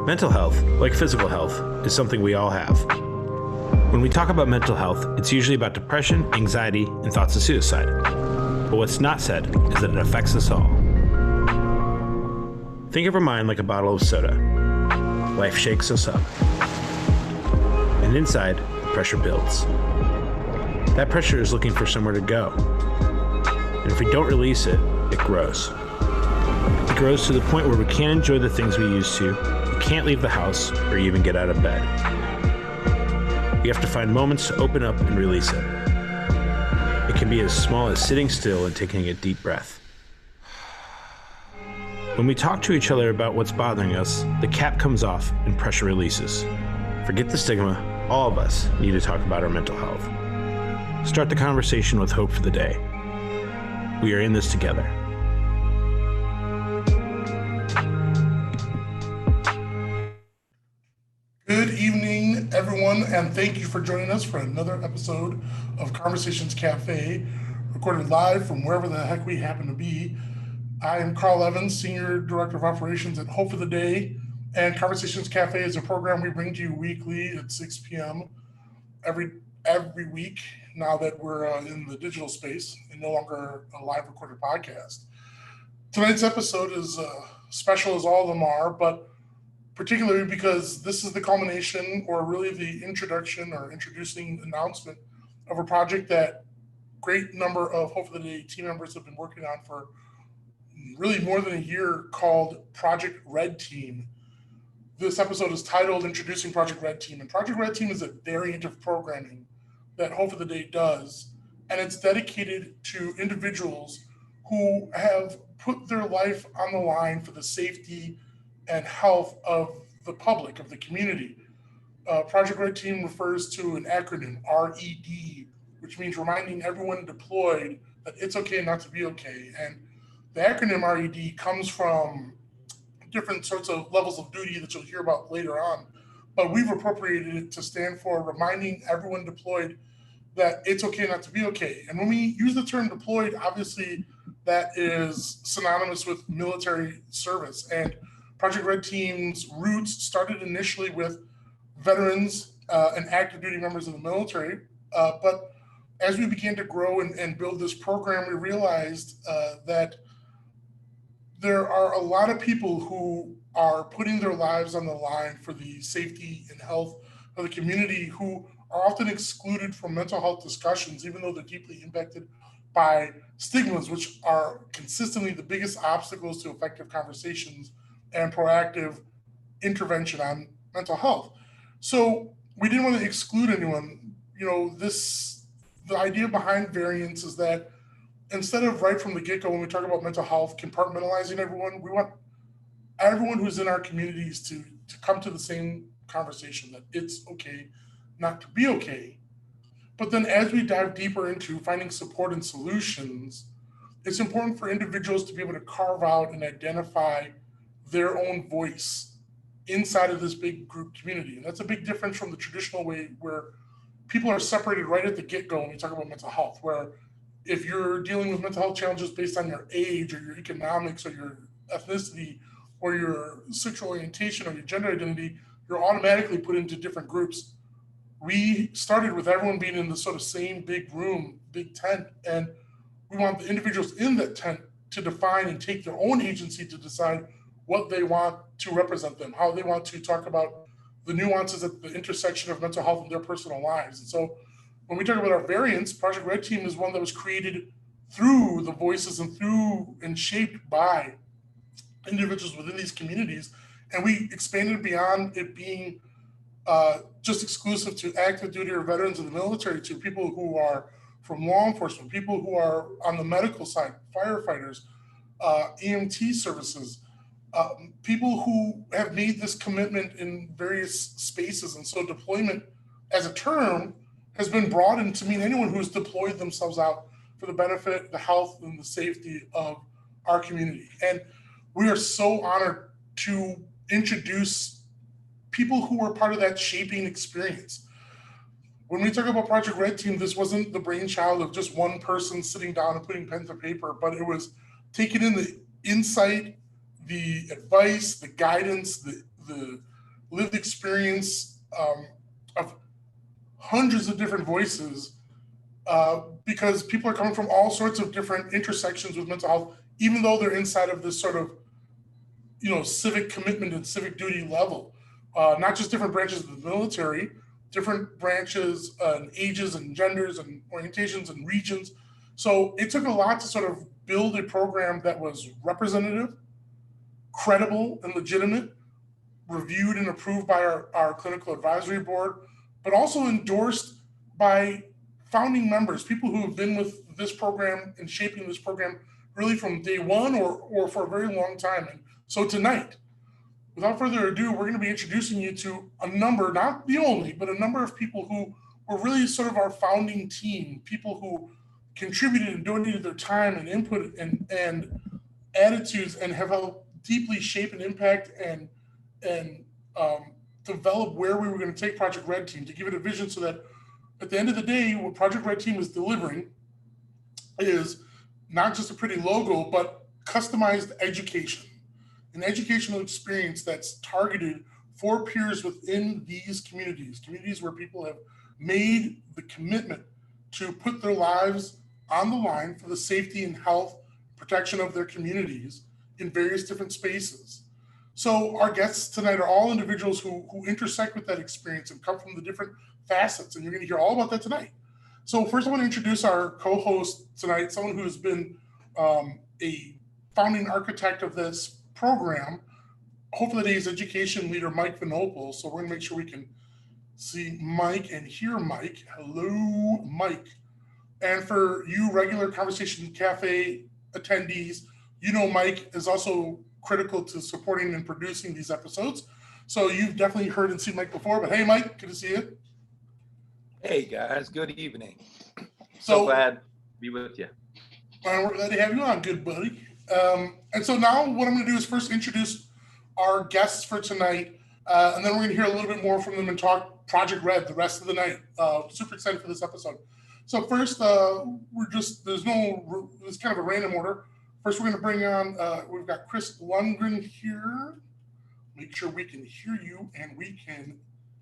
Mental health, like physical health, is something we all have. When we talk about mental health, it's usually about depression, anxiety, and thoughts of suicide. But what's not said is that it affects us all. Think of our mind like a bottle of soda. Life shakes us up. And inside, the pressure builds. That pressure is looking for somewhere to go. And if we don't release it, it grows. It grows to the point where we can't enjoy the things we used to, we can't leave the house, or even get out of bed. We have to find moments to open up and release it. It can be as small as sitting still and taking a deep breath. When we talk to each other about what's bothering us, the cap comes off and pressure releases. Forget the stigma, all of us need to talk about our mental health. Start the conversation with hope for the day. We are in this together. Good evening, everyone, and thank you for joining us for another episode of Conversations Cafe, recorded live from wherever the heck we happen to be. I am Carl Evans, Senior Director of Operations at Hope for the Day, and Conversations Cafe is a program we bring to you weekly at 6 p.m. every week, now that we're in the digital space and no longer a live recorded podcast. Tonight's episode is special as all of them are, but particularly because this is the culmination, or really the introduction or introducing announcement of a project that great number of Hope for the Day team members have been working on for really more than a year, called Project R.E.D Team. This episode is titled Introducing Project R.E.D Team, and Project R.E.D Team is a variant of programming that Hope for the Day does, and it's dedicated to individuals who have put their life on the line for the safety and health of the public, of the community. Project R.E.D Team refers to an acronym, R.E.D, which means reminding everyone deployed that it's okay not to be okay. And the acronym R.E.D comes from different sorts of levels of duty that you'll hear about later on, but we've appropriated it to stand for reminding everyone deployed that it's okay not to be okay. And when we use the term deployed, obviously that is synonymous with military service. And Project R.E.D Team's roots started initially with veterans and active duty members of the military. But as we began to grow and build this program, we realized that there are a lot of people who are putting their lives on the line for the safety and health of the community who are often excluded from mental health discussions, even though they're deeply impacted by stigmas, which are consistently the biggest obstacles to effective conversations and proactive intervention on mental health. So we didn't want to exclude anyone. The idea behind variance is that instead of right from the get-go, when we talk about mental health, compartmentalizing everyone, we want everyone who's in our communities to come to the same conversation that it's okay not to be okay. But then as we dive deeper into finding support and solutions, it's important for individuals to be able to carve out and identify their own voice inside of this big group community. And that's a big difference from the traditional way where people are separated right at the get-go when we talk about mental health, where if you're dealing with mental health challenges based on your age or your economics or your ethnicity or your sexual orientation or your gender identity, you're automatically put into different groups. We started with everyone being in the sort of same big room, big tent, and we want the individuals in that tent to define and take their own agency to decide what they want to represent them, how they want to talk about the nuances at the intersection of mental health and their personal lives. And so when we talk about our variants, Project R.E.D team is one that was created through the voices and shaped by individuals within these communities. And we expanded beyond it being just exclusive to active duty or veterans of the military to people who are from law enforcement, people who are on the medical side, firefighters, EMT services, people who have made this commitment in various spaces. And so deployment as a term has been broadened to mean anyone who's deployed themselves out for the benefit, the health, and the safety of our community. And we are so honored to introduce people who were part of that shaping experience. When we talk about Project R.E.D team, this wasn't the brainchild of just one person sitting down and putting pen to paper, but it was taking in the insight, the advice, the guidance, the lived experience of hundreds of different voices, because people are coming from all sorts of different intersections with mental health, even though they're inside of this sort of, civic commitment and civic duty level. Not just different branches of the military, different branches and ages and genders and orientations and regions. So it took a lot to sort of build a program that was representative, credible and legitimate, reviewed and approved by our clinical advisory board, but also endorsed by founding members, people who have been with this program and shaping this program really from day one or for a very long time. And so tonight, without further ado, we're going to be introducing you to a number, not the only, but a number of people who were really sort of our founding team, people who contributed and donated their time and input and attitudes and have helped deeply shape and impact and develop where we were going to take Project R.E.D team, to give it a vision so that at the end of the day, what Project R.E.D team is delivering is not just a pretty logo, but customized education, an educational experience that's targeted for peers within these communities where people have made the commitment to put their lives on the line for the safety and health protection of their communities in various different spaces. So our guests tonight are all individuals who intersect with that experience and come from the different facets, and you're going to hear all about that tonight. So first I want to introduce our co-host tonight, someone who has been a founding architect of this program, hopefully today's education leader, Mike Vinopal. So we're going to make sure we can see Mike and hear Mike. Hello, Mike. And for you regular Conversation Cafe attendees, Mike is also critical to supporting and producing these episodes. So you've definitely heard and seen Mike before, but hey, Mike, good to see you. Hey guys, good evening. So glad to be with you. We're glad to have you on, good buddy. And so now what I'm going to do is first introduce our guests for tonight, and then we're going to hear a little bit more from them and talk Project R.E.D the rest of the night. Super excited for this episode. So first, it's kind of a random order. First, we're going to bring on, we've got Kris Lundgren here. Make sure we can hear you and we can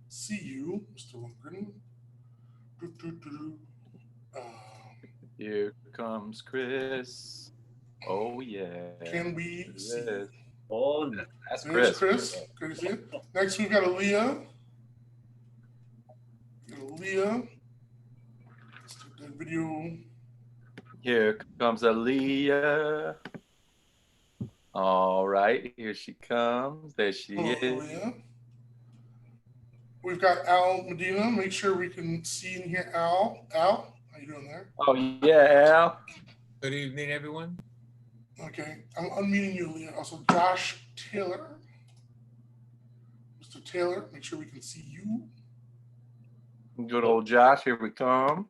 see you, Mr. Lundgren. Here comes Kris. Oh yeah. Can we see? Oh, that's There's Kris. Kris. Good to see you. Next, we've got Alia. Alia. Let's take that video. Here comes Alia. All right, here she comes. There she Hello, is. Alia. We've got Al Medina. Make sure we can see and hear Al. Al, how you doing there? Oh yeah, Al. Good evening, everyone. Okay, I'm unmuting you, Alia. Also, Josh Taylor. Mr. Taylor, make sure we can see you. Good old Josh, here we come.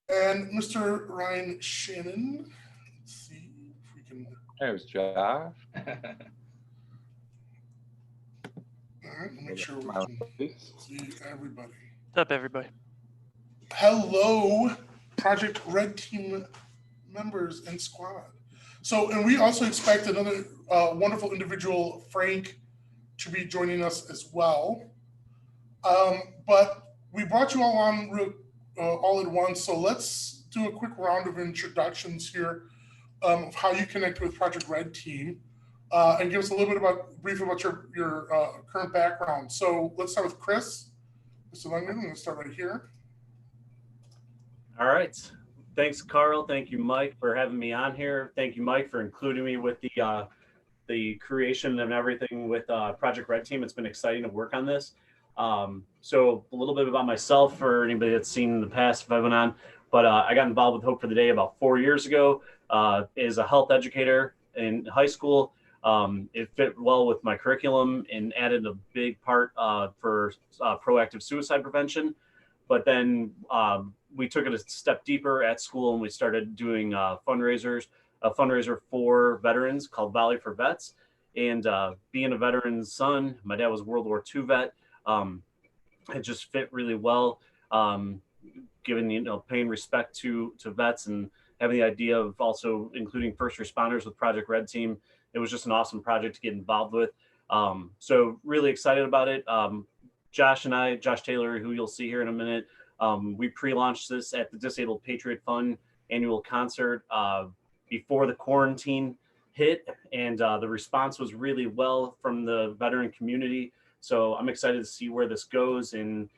And Mr. Ryan Shannon. Let's see if we can. There's Josh. All right, make sure we can see everybody. What's up, everybody? Hello, Project R.E.D team members and squad. So, and we also expect another wonderful individual, Frank, to be joining us as well. But we brought you all on all at once. So let's do a quick round of introductions here of how you connect with Project R.E.D team, and give us a little bit brief about your current background. So let's start with Kris. Mr. Lundgren, I'm going to start right here. All right. Thanks, Carl. Thank you, Mike, for having me on here. Thank you, Mike, for including me with the creation and everything with Project R.E.D team. It's been exciting to work on this. So a little bit about myself for anybody that's seen the past if I went on, but I got involved with Hope for the Day about 4 years ago as a health educator in high school. It fit well with my curriculum and added a big part for proactive suicide prevention. But then we took it a step deeper at school and we started doing fundraisers, a fundraiser for veterans called Volley for Vets. And being a veteran's son, my dad was a World War II vet. It just fit really well, giving, paying respect to vets and having the idea of also including first responders with Project R.E.D team. It was just an awesome project to get involved with. So really excited about it. Josh Taylor, who you'll see here in a minute, we pre-launched this at the Disabled Patriot Fund annual concert before the quarantine hit, and the response was really well from the veteran community. So I'm excited to see where this goes, and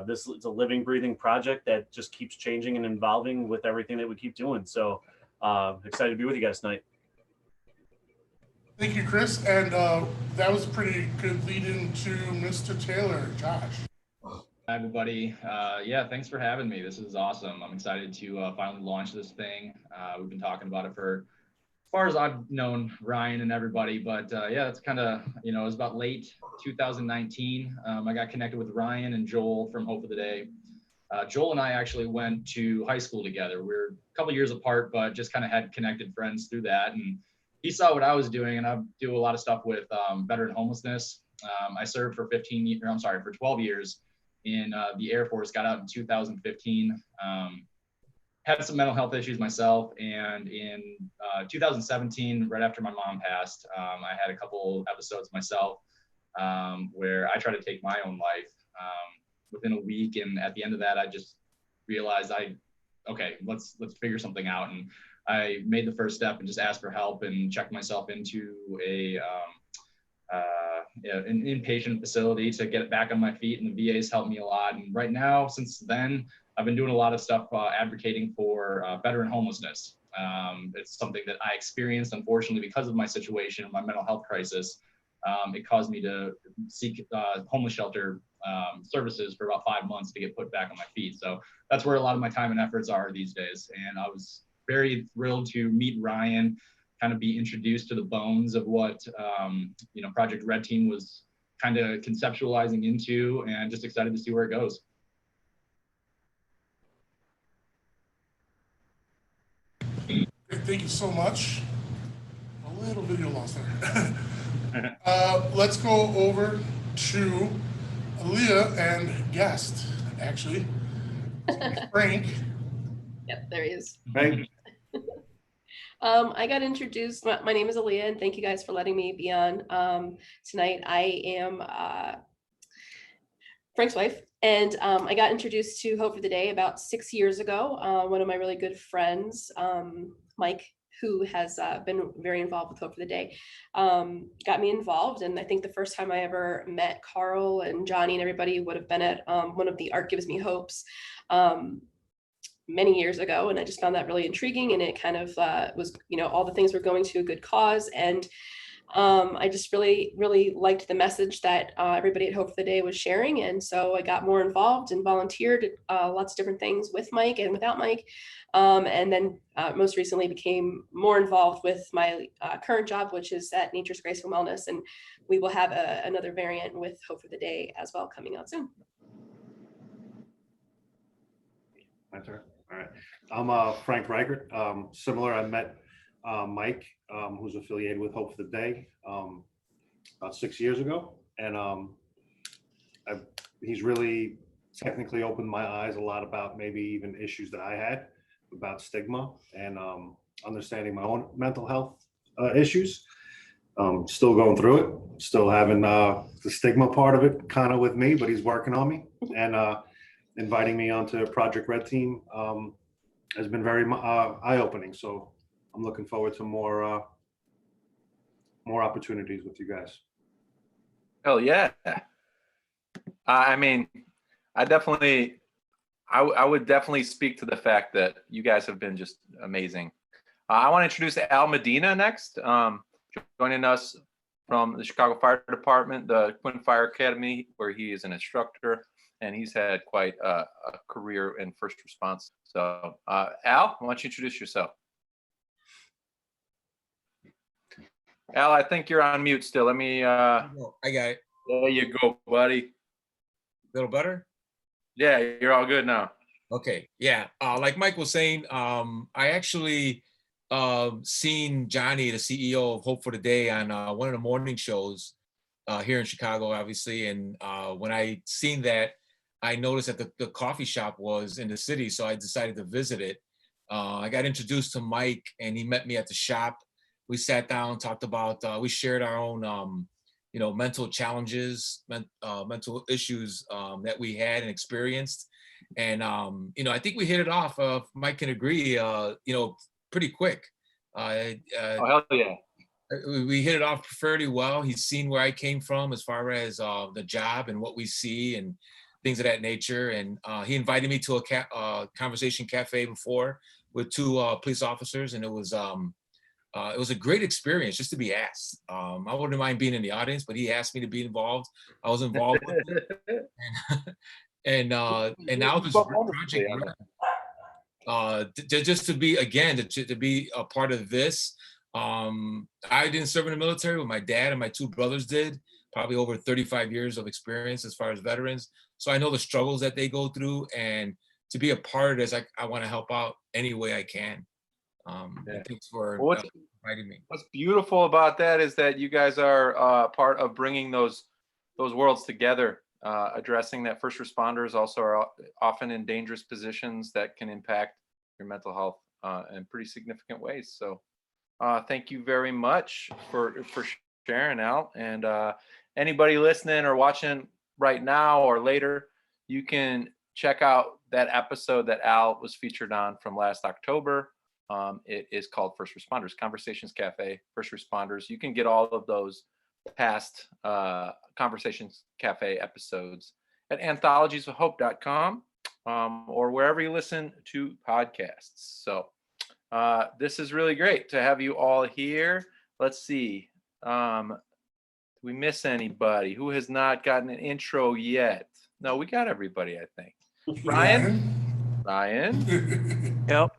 this is a living, breathing project that just keeps changing and evolving with everything that we keep doing. So excited to be with you guys tonight. Thank you, Kris. And that was a pretty good lead into Mr. Taylor. Josh. Hi, everybody. Yeah, thanks for having me. This is awesome. I'm excited to finally launch this thing. We've been talking about it for as far as I've known Ryan and everybody, but yeah, it's kind of, it was about late 2019. I got connected with Ryan and Joel from Hope for the Day. Joel and I actually went to high school together. We're a couple years apart, but just kind of had connected friends through that. And he saw what I was doing, and I do a lot of stuff with veteran homelessness. I served for 12 years in the Air Force, got out in 2015. Had some mental health issues myself, and in 2017, right after my mom passed, I had a couple episodes myself where I tried to take my own life within a week, and at the end of that, I just realized okay, let's figure something out. And I made the first step and just asked for help and checked myself into an inpatient facility to get back on my feet, and the VA's helped me a lot. And right now, since then, I've been doing a lot of stuff advocating for veteran homelessness. It's something that I experienced, unfortunately, because of my situation, my mental health crisis. It caused me to seek homeless shelter services for about 5 months to get put back on my feet. So that's where a lot of my time and efforts are these days. And I was very thrilled to meet Ryan, kind of be introduced to the bones of what Project R.E.D team was kind of conceptualizing into, and just excited to see where it goes. Thank you so much. A little video loss there. Let's go over to Alia and guest, actually, Frank. Yep, there he is. Frank. I got introduced. My name is Alia, and thank you guys for letting me be on tonight. I am Frank's wife, and I got introduced to Hope for the Day about 6 years ago. One of my really good friends, Mike, who has been very involved with Hope for the Day, got me involved. And I think the first time I ever met Carl and Johnny and everybody would have been at one of the Art Gives Me Hopes many years ago. And I just found that really intriguing. And it kind of was, all the things were going to a good cause. And I just really, really liked the message that everybody at Hope for the Day was sharing. And so I got more involved and volunteered lots of different things with Mike and without Mike. And then most recently became more involved with my current job, which is at Nature's Graceful Wellness. And we will have another variant with Hope for the Day as well coming out soon. My turn. All right. I'm Frank Reichert. Similar, I met Mike, who's affiliated with Hope for the Day, about 6 years ago. And he's really technically opened my eyes a lot about maybe even issues that I had about stigma and understanding my own mental health issues. Still going through it, still having the stigma part of it kind of with me, but he's working on me. And inviting me onto Project R.E.D team has been very eye-opening. So I'm looking forward to more opportunities with you guys. Hell yeah. I mean, I would definitely speak to the fact that you guys have been just amazing. I want to introduce Al Medina next, joining us from the Chicago Fire Department, the Quinn Fire Academy, where he is an instructor, and he's had quite a career in first response. So Al, why don't you introduce yourself? Al, I think you're on mute still. Let me. I got it. There you go, buddy. A little better? Yeah, you're all good now. Okay. Yeah. Like Mike was saying, I actually seen Johnny, the CEO of Hope for the Day, on one of the morning shows here in Chicago, obviously. And when I seen that, I noticed that the coffee shop was in the city, so I decided to visit it. I got introduced to Mike, and he met me at the shop. We sat down, talked about, we shared our own, mental challenges, mental issues that we had and experienced. And, I think we hit it off. Mike can agree, pretty quick. Oh, hell yeah. We hit it off fairly well. He's seen where I came from as far as the job and what we see and things of that nature. And he invited me to a conversation cafe before with two police officers, and it was a great experience just to be asked. I wouldn't mind being in the audience, but he asked me to be involved. I was involved with it. And now this Project R.E.D, just to be, again, to be a part of this. I didn't serve in the military, but my dad and my two brothers did, probably over 35 years of experience as far as veterans. So I know the struggles that they go through, and to be a part of this, I want to help out any way I can. Thanks for inviting me. What's beautiful about that is that you guys are part of bringing those worlds together, addressing that first responders also are often in dangerous positions that can impact your mental health in pretty significant ways. So thank you very much for sharing, Al. And anybody listening or watching right now or later, you can check out that episode that Al was featured on from last October. It is called First Responders, Conversations Cafe, First Responders. You can get all of those past Conversations Cafe episodes at anthologiesofhope.com or wherever you listen to podcasts. So this is really great to have you all here. Let's see. Did we miss anybody who has not gotten an intro yet? No, we got everybody, I think. Ryan? Yep.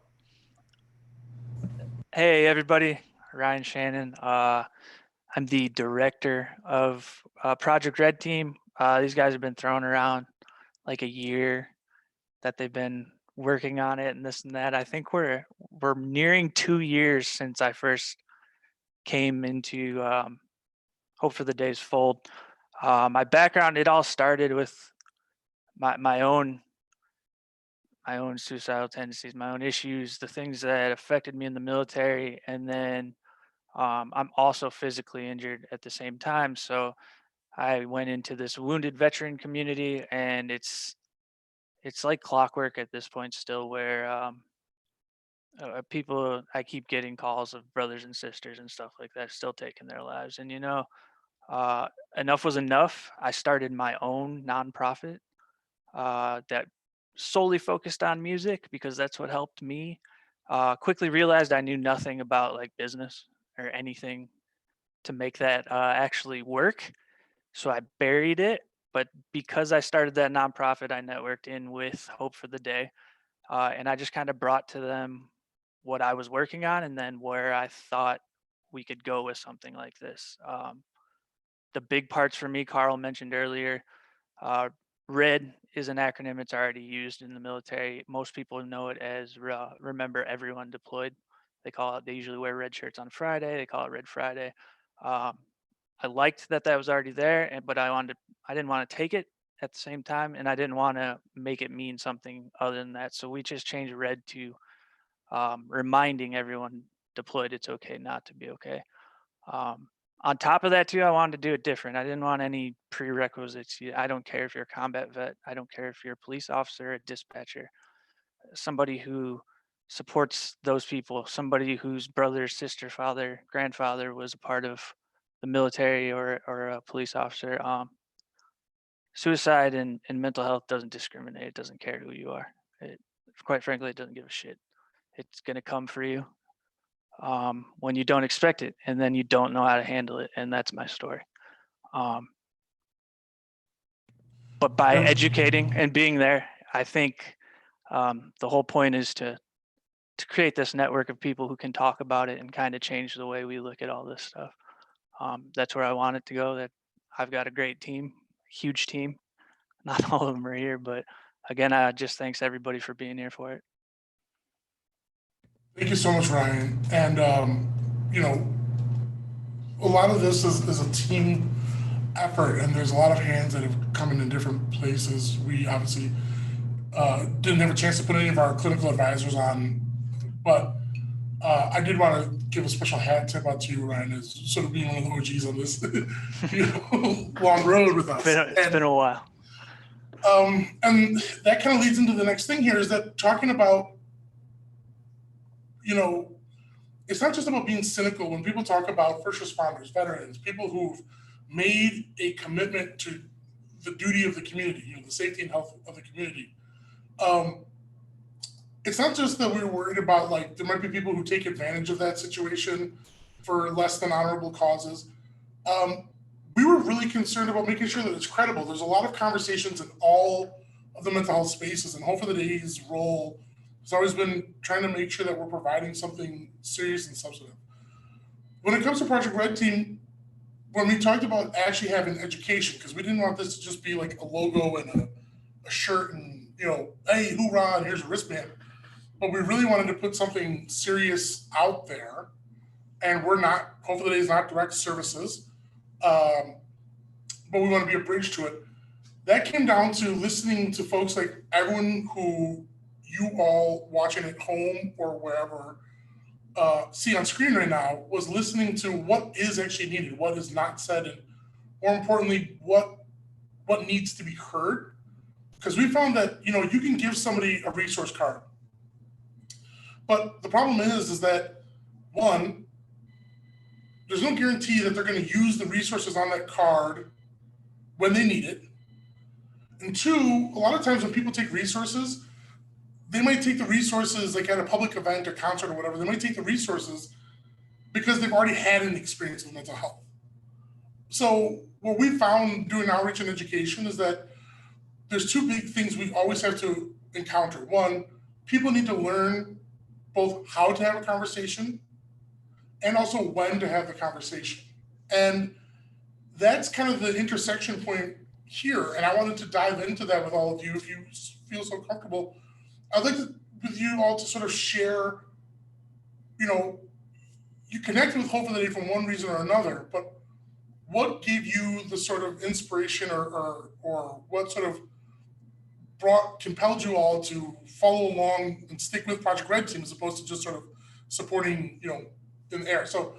Hey, everybody. Ryan Shannon. I'm the director of Project R.E.D team. These guys have been thrown around like a year that they've been working on it and this and that. I think we're nearing 2 years since I first came into Hope for the Day's fold. My background, it all started with my own suicidal tendencies, my own issues, the things that affected me in the military. And then I'm also physically injured at the same time. So I went into this wounded veteran community, and it's like clockwork at this point still, where People, I keep getting calls of brothers and sisters and stuff like that still taking their lives. And, enough was enough. I started my own nonprofit that solely focused on music because that's what helped me. Quickly realized I knew nothing about like business or anything to make that actually work. So I buried it. But because I started that nonprofit, I networked in with Hope for the Day. And I just kind of brought to them what I was working on and then where I thought we could go with something like this. The big parts for me, Carl mentioned earlier, RED is an acronym. It's already used in the military. Most people know it as Remember Everyone Deployed. They usually wear red shirts on Friday. They call it Red Friday. Um, I liked that was already there, but I didn't want to take it at the same time, and I didn't want to make it mean something other than that. So we just changed RED to reminding everyone deployed it's okay not to be okay. On top of that too, I wanted to do it different. I didn't want any prerequisites. I don't care if you're a combat vet. I don't care if you're a police officer, a dispatcher, somebody who supports those people, somebody whose brother, sister, father, grandfather was a part of the military or a police officer. Suicide and mental health doesn't discriminate. It doesn't care who you are. Quite frankly, it doesn't give a shit. It's going to come for you when you don't expect it, and then you don't know how to handle it. And that's my story. But by educating and being there, I think the whole point is to create this network of people who can talk about it and kind of change the way we look at all this stuff. That's where I want it to go. That I've got a great team, huge team. Not all of them are here, but again, just thanks everybody for being here for it. Thank you so much, Ryan. And, a lot of this is a team effort, and there's a lot of hands that have come in different places. We obviously didn't have a chance to put any of our clinical advisors on, but I did want to give a special hat tip out to you, Ryan, as sort of being one of the OGs on this long road with us. It's been a while. And that kind of leads into the next thing here is that talking about, it's not just about being cynical when people talk about first responders, veterans, people who've made a commitment to the duty of the community, the safety and health of the community. It's not just that we're worried about, like, there might be people who take advantage of that situation for less than honorable causes. We were really concerned about making sure that it's credible. There's a lot of conversations in all of the mental health spaces, and Hope for the Day's role has always been trying to make sure that we're providing something serious and substantive. When it comes to Project R.E.D team, when we talked about actually having education, because we didn't want this to just be like a logo and a shirt and, hey, hoorah, and here's a wristband. But we really wanted to put something serious out there. And we're not, Hope for the Day is not direct services, but we want to be a bridge to it. That came down to listening to folks like everyone who you all watching at home or wherever see on screen right now was listening to what is actually needed, what is not said, and more importantly, what needs to be heard. Because we found that, you can give somebody a resource card. But the problem is that, one, there's no guarantee that they're going to use the resources on that card when they need it. And two, a lot of times when people take resources, they might take the resources like at a public event or concert or whatever, they might take the resources because they've already had an experience with mental health. So what we found doing outreach and education is that there's two big things we always have to encounter. One, people need to learn both how to have a conversation and also when to have the conversation. And that's kind of the intersection point here. And I wanted to dive into that with all of you if you feel so comfortable. I'd like with you all to sort of share, you connected with Hope for the Day for one reason or another, but what gave you the sort of inspiration or what sort of compelled you all to follow along and stick with Project R.E.D team as opposed to just sort of supporting, in the air. So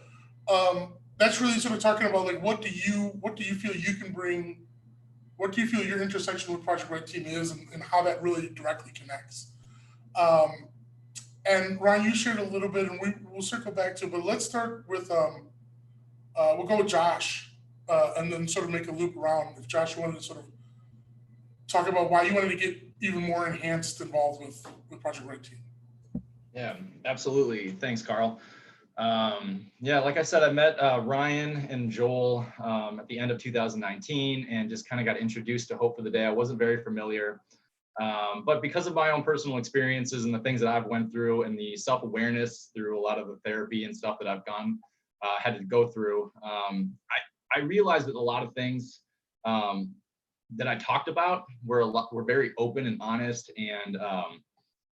that's really sort of talking about like, what do you feel you can bring? What do you feel your intersection with Project R.E.D team is and how that really directly connects? And Ryan, you shared a little bit, and we'll circle back to it, but let's start with, we'll go with Josh, and then sort of make a loop around. If Josh wanted to sort of talk about why you wanted to get even more enhanced involved with Project R.E.D team. Yeah, absolutely. Thanks, Carl. Yeah, like I said, I met Ryan and Joel at the end of 2019 and just kind of got introduced to Hope for the Day. I wasn't very familiar, but because of my own personal experiences and the things that I've went through and the self-awareness through a lot of the therapy and stuff that I've had to go through, I realized that a lot of things that I talked about were very open and honest, and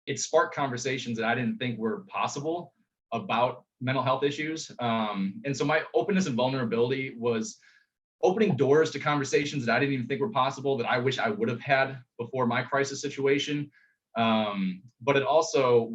it sparked conversations that I didn't think were possible about mental health issues. And so my openness and vulnerability was opening doors to conversations that I didn't even think were possible, that I wish I would have had before my crisis situation. But it also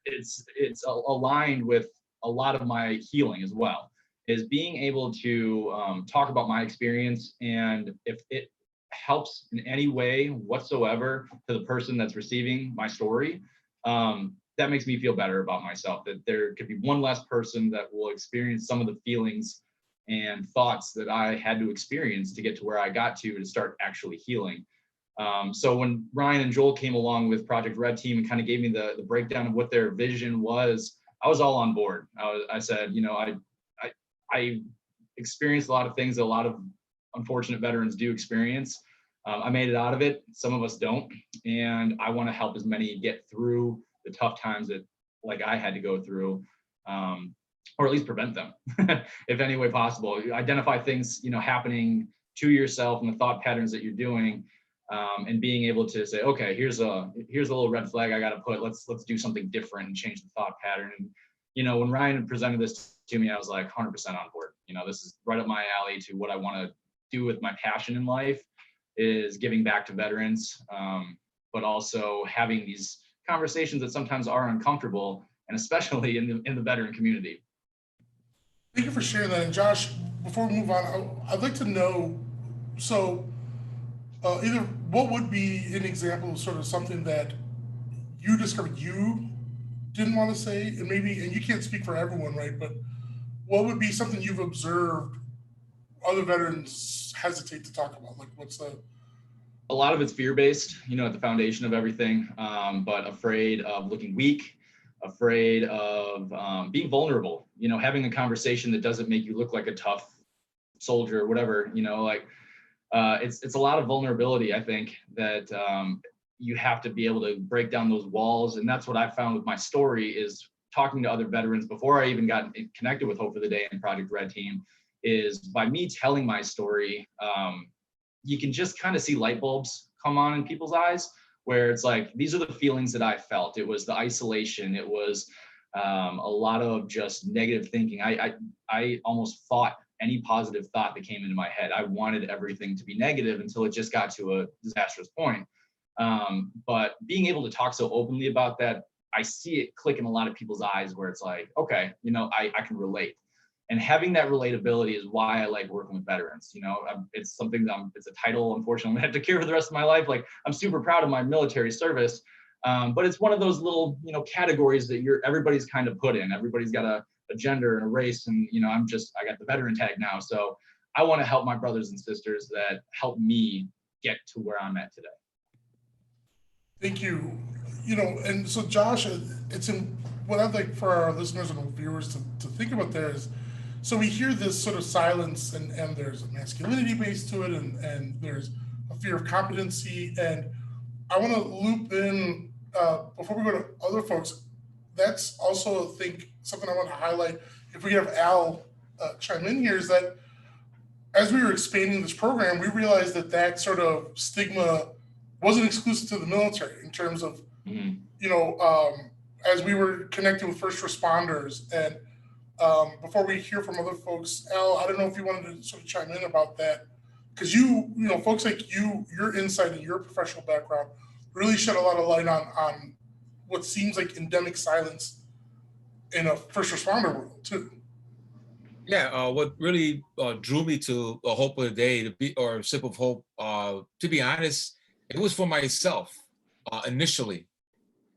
it's aligned with a lot of my healing as well, is being able to talk about my experience, and if it helps in any way whatsoever to the person that's receiving my story, that makes me feel better about myself, that there could be one less person that will experience some of the feelings and thoughts that I had to experience to get to where I got to start actually healing. So when Ryan and Joel came along with Project R.E.D team and kind of gave me the breakdown of what their vision was, I was all on board. I said, you know, I experienced a lot of things that a lot of unfortunate veterans do experience. I made it out of it. Some of us don't. And I want to help as many get through the tough times that like I had to go through, or at least prevent them if any way possible. Identify things, you know, happening to yourself and the thought patterns that you're doing, and being able to say, okay, here's a little red flag I got to put. Let's do something different and change the thought pattern. And, you know, when Ryan presented this to me, I was like 100% on board. You know, this is right up my alley to what I want to do with my passion in life, is giving back to veterans, but also having these conversations that sometimes are uncomfortable, and especially in the veteran community. Thank you for sharing that. And Josh, before we move on, I'd like to know, so either what would be an example of sort of something that you discovered you didn't want to say, and maybe, and you can't speak for everyone, right? But what would be something you've observed other veterans hesitate to talk about? Like, what's the... A lot of it's fear-based, you know, at the foundation of everything, but afraid of looking weak, afraid of being vulnerable, you know, having a conversation that doesn't make you look like a tough soldier or whatever, you know, like it's a lot of vulnerability, I think, that you have to be able to break down those walls. And that's what I found with my story, is talking to other veterans before I even got connected with Hope for the Day and Project R.E.D team, is by me telling my story, you can just kind of see light bulbs come on in people's eyes, where it's like, these are the feelings that I felt. It was the isolation. It was a lot of just negative thinking. I almost fought any positive thought that came into my head. I wanted everything to be negative until it just got to a disastrous point. But being able to talk so openly about that, I see it click in a lot of people's eyes, where it's like, okay, you know, I can relate. And having that relatability is why I like working with veterans. You know, it's something that it's a title, unfortunately, I'm gonna have to carry for the rest of my life. Like, I'm super proud of my military service, but it's one of those little, you know, categories that everybody's kind of put in. Everybody's got a gender and a race, and, you know, I got the veteran tag now. So I want to help my brothers and sisters that help me get to where I'm at today. Thank you. You know, and so Josh, it's in what I'd like for our listeners and viewers to think about there is, so we hear this sort of silence, and there's a masculinity base to it, and there's a fear of competency. And I want to loop in, before we go to other folks, that's also, I think, something I want to highlight. If we have Al chime in here, is that as we were expanding this program, we realized that sort of stigma wasn't exclusive to the military in terms of, you know, as we were connecting with first responders. And before we hear from other folks, Al, I don't know if you wanted to sort of chime in about that, because you know, folks like you, your insight and your professional background really shed a lot of light on what seems like endemic silence in a first responder world too. Yeah, what really drew me to Hope of the Day, or Sip of Hope, to be honest, it was for myself initially.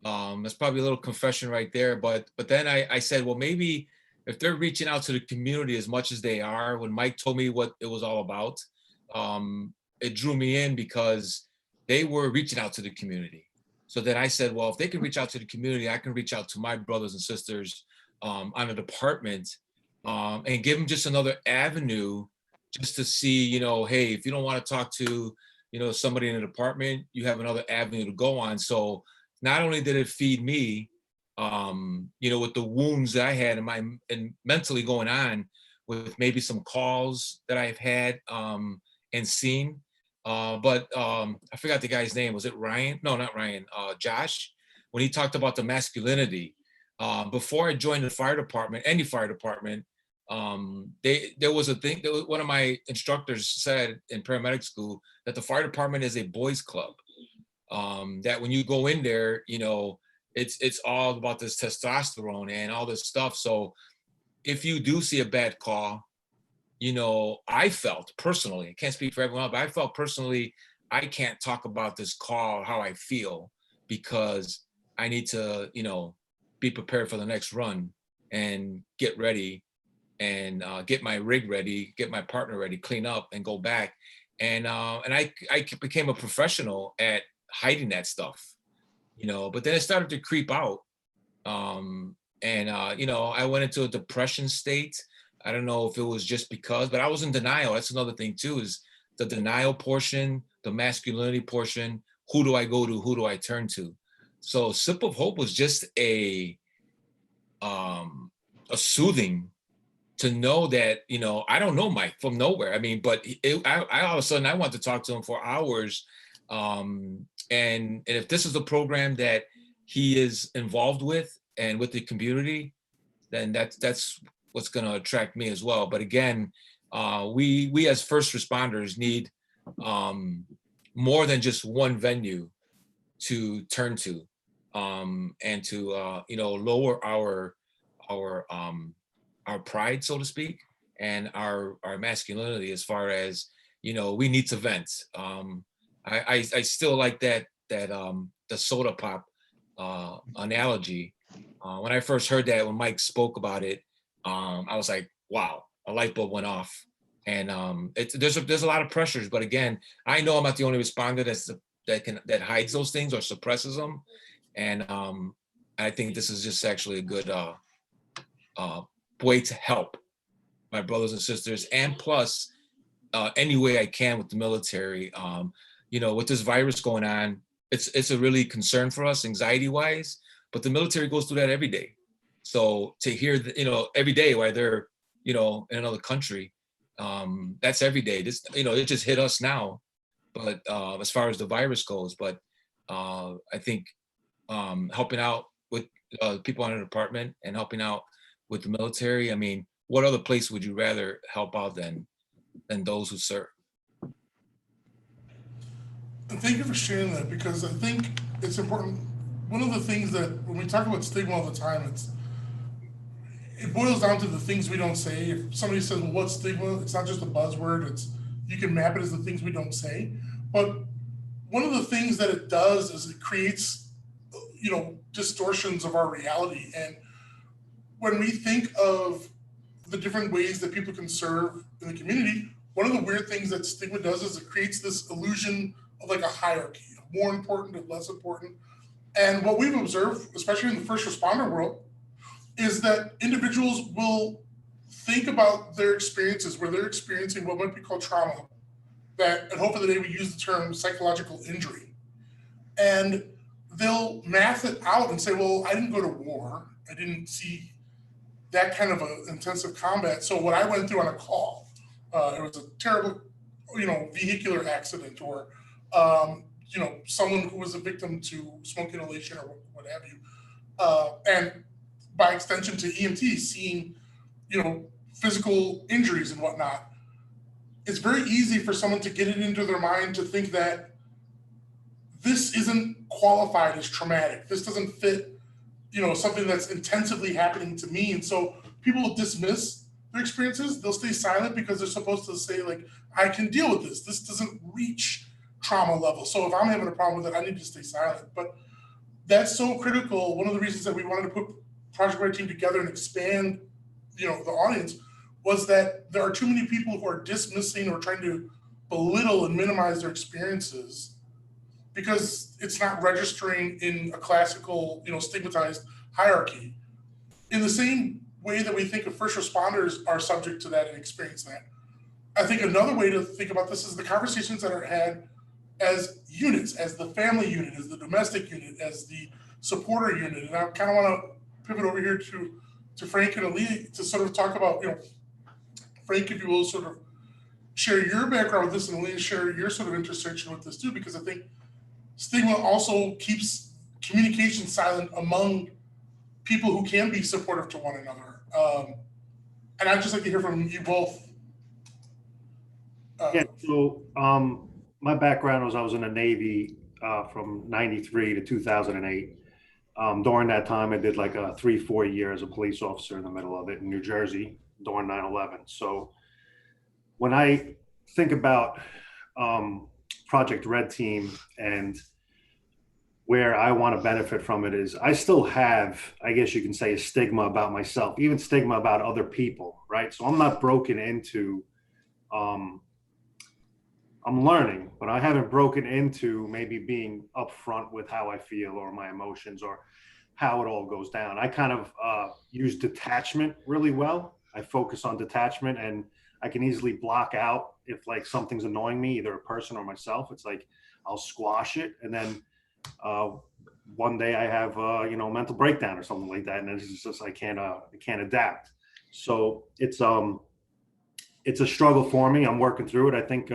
That's probably a little confession right there. But then I said, well, maybe if they're reaching out to the community as much as they are, when Mike told me what it was all about, it drew me in because they were reaching out to the community. So then I said, well, if they can reach out to the community, I can reach out to my brothers and sisters on a department and give them just another avenue just to see, you know, hey, if you don't want to talk to, you know, somebody in the department, you have another avenue to go on. So not only did it feed me, you know, with the wounds that I had and mentally going on with maybe some calls that I've had and seen, but I forgot the guy's name. Was it Ryan? No, not Ryan. Josh, when he talked about the masculinity. Before I joined the fire department, any fire department, there was a thing that one of my instructors said in paramedic school that the fire department is a boys club. That when you go in there, you know, it's all about this testosterone and all this stuff. So if you do see a bad call, you know, I felt personally, I can't speak for everyone else, but I felt personally, I can't talk about this call, how I feel, because I need to, you know, be prepared for the next run and get ready and get my rig ready, get my partner ready, clean up and go back. And I became a professional at hiding that stuff, you know, but then it started to creep out. You know, I went into a depression state. I don't know if it was just because, but I was in denial. That's another thing too, is the denial portion, the masculinity portion. Who do I go to? Who do I turn to? So Sip of Hope was just a soothing to know that, you know, I don't know Mike from nowhere. I mean, but I all of a sudden I want to talk to him for hours. And if this is a program that he is involved with and with the community, then that's what's going to attract me as well. But again, we as first responders need more than just one venue to turn to, and to you know, lower our pride, so to speak, and our masculinity as far as, you know, we need to vent. I still like that the soda pop analogy. When I first heard that, when Mike spoke about it, I was like, wow, a light bulb went off. And there's a lot of pressures, but again, I know I'm not the only responder that hides those things or suppresses them. And I think this is just actually a good way to help my brothers and sisters, and plus any way I can with the military. You know, with this virus going on, it's a really concern for us, anxiety wise, but the military goes through that every day. So to hear, you know, every day while they're, you know, in another country, that's every day. This, you know, it just hit us now, but as far as the virus goes, but I think helping out with people in the department and helping out with the military, I mean, what other place would you rather help out than those who serve? And thank you for sharing that, because I think it's important. One of the things that when we talk about stigma all the time, it boils down to the things we don't say. If somebody says, well, what's stigma? It's not just a buzzword. You can map it as the things we don't say. But one of the things that it does is it creates, you know, distortions of our reality. And when we think of the different ways that people can serve in the community, one of the weird things that stigma does is it creates this illusion of like a hierarchy, of more important and less important. And what we've observed, especially in the first responder world, is that individuals will think about their experiences where they're experiencing what might be called trauma, that, and hopefully today we use the term psychological injury. And they'll math it out and say, well, I didn't go to war. I didn't see that kind of a intensive combat. So what I went through on a call, it was a terrible, you know, vehicular accident, or, you know, someone who was a victim to smoke inhalation or what have you. And by extension to EMT, seeing, you know, physical injuries and whatnot. It's very easy for someone to get it into their mind to think that this isn't qualified as traumatic. This doesn't fit, you know, something that's intensively happening to me. And so people will dismiss their experiences. They'll stay silent because they're supposed to say, like, I can deal with this. This doesn't reach trauma level. So if I'm having a problem with it, I need to stay silent. But that's so critical. One of the reasons that we wanted to put Project R.E.D team together and expand, the audience, was that there are too many people who are dismissing or trying to belittle and minimize their experiences because it's not registering in a classical, stigmatized hierarchy. In the same way that we think of first responders are subject to that and experience that, I think another way to think about this is the conversations that are had as units, as the family unit, as the domestic unit, as the supporter unit. And I kind of want to pivot over here to Frank and Alia to sort of talk about, Frank, if you will, sort of share your background with this, and Alia, share your sort of intersection with this too, because I think stigma also keeps communication silent among people who can be supportive to one another. And I'd just like to hear from you both. So my background was I was in the Navy from 93 to 2008. During that time, I did like a 3-4 years as a police officer in the middle of it in New Jersey during 9/11. So when I think about Project R.E.D team and where I want to benefit from it is I still have, I guess you can say, a stigma about myself, even stigma about other people, right? So I'm not broken into, I'm learning, but I haven't broken into maybe being upfront with how I feel or my emotions or how it all goes down. I kind of use detachment really well. I focus on detachment, and I can easily block out if like something's annoying me, either a person or myself. It's like I'll squash it, and then one day I have mental breakdown or something like that, and it's just I can't adapt. So it's a struggle for me. I'm working through it. I think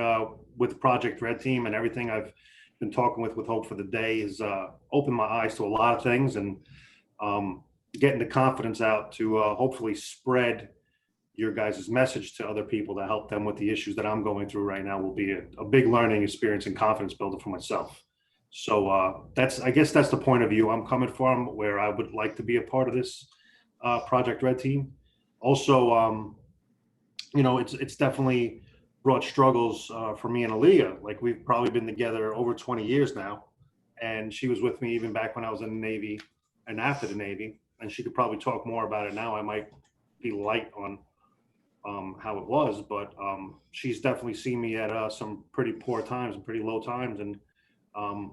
with Project R.E.D team and everything I've been talking with Hope for the Day has opened my eyes to a lot of things, and getting the confidence out to hopefully spread your guys' message to other people to help them with the issues that I'm going through right now will be a big learning experience and confidence builder for myself. So I guess that's the point of view I'm coming from, where I would like to be a part of this Project R.E.D team. Also, it's definitely brought struggles for me and Alia. Like, we've probably been together over 20 years now, and she was with me even back when I was in the Navy and after the Navy, and she could probably talk more about it now. I might be light on how it was, but she's definitely seen me at some pretty poor times and pretty low times, and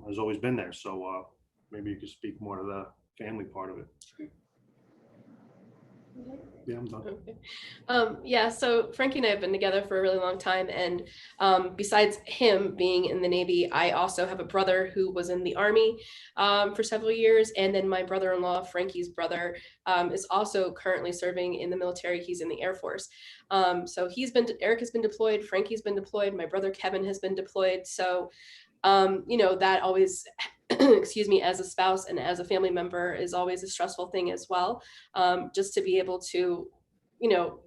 has always been there. So maybe you could speak more to the family part of it. Yeah, I'm done. Okay. So Frankie and I have been together for a really long time, and besides him being in the Navy, I also have a brother who was in the Army for several years, and then my brother-in-law, Frankie's brother, is also currently serving in the military. He's in the Air Force. So Eric has been deployed, Frankie's been deployed, my brother Kevin has been deployed. So that always excuse me, as a spouse and as a family member is always a stressful thing as well. Just to be able to,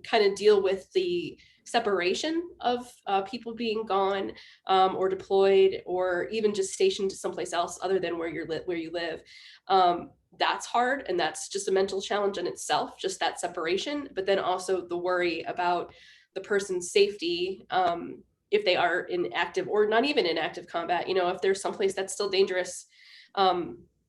kind of deal with the separation of people being gone or deployed or even just stationed to someplace else other than where you live. That's hard, and that's just a mental challenge in itself, just that separation, but then also the worry about the person's safety if they are in active or not even in active combat. If there's someplace that's still dangerous,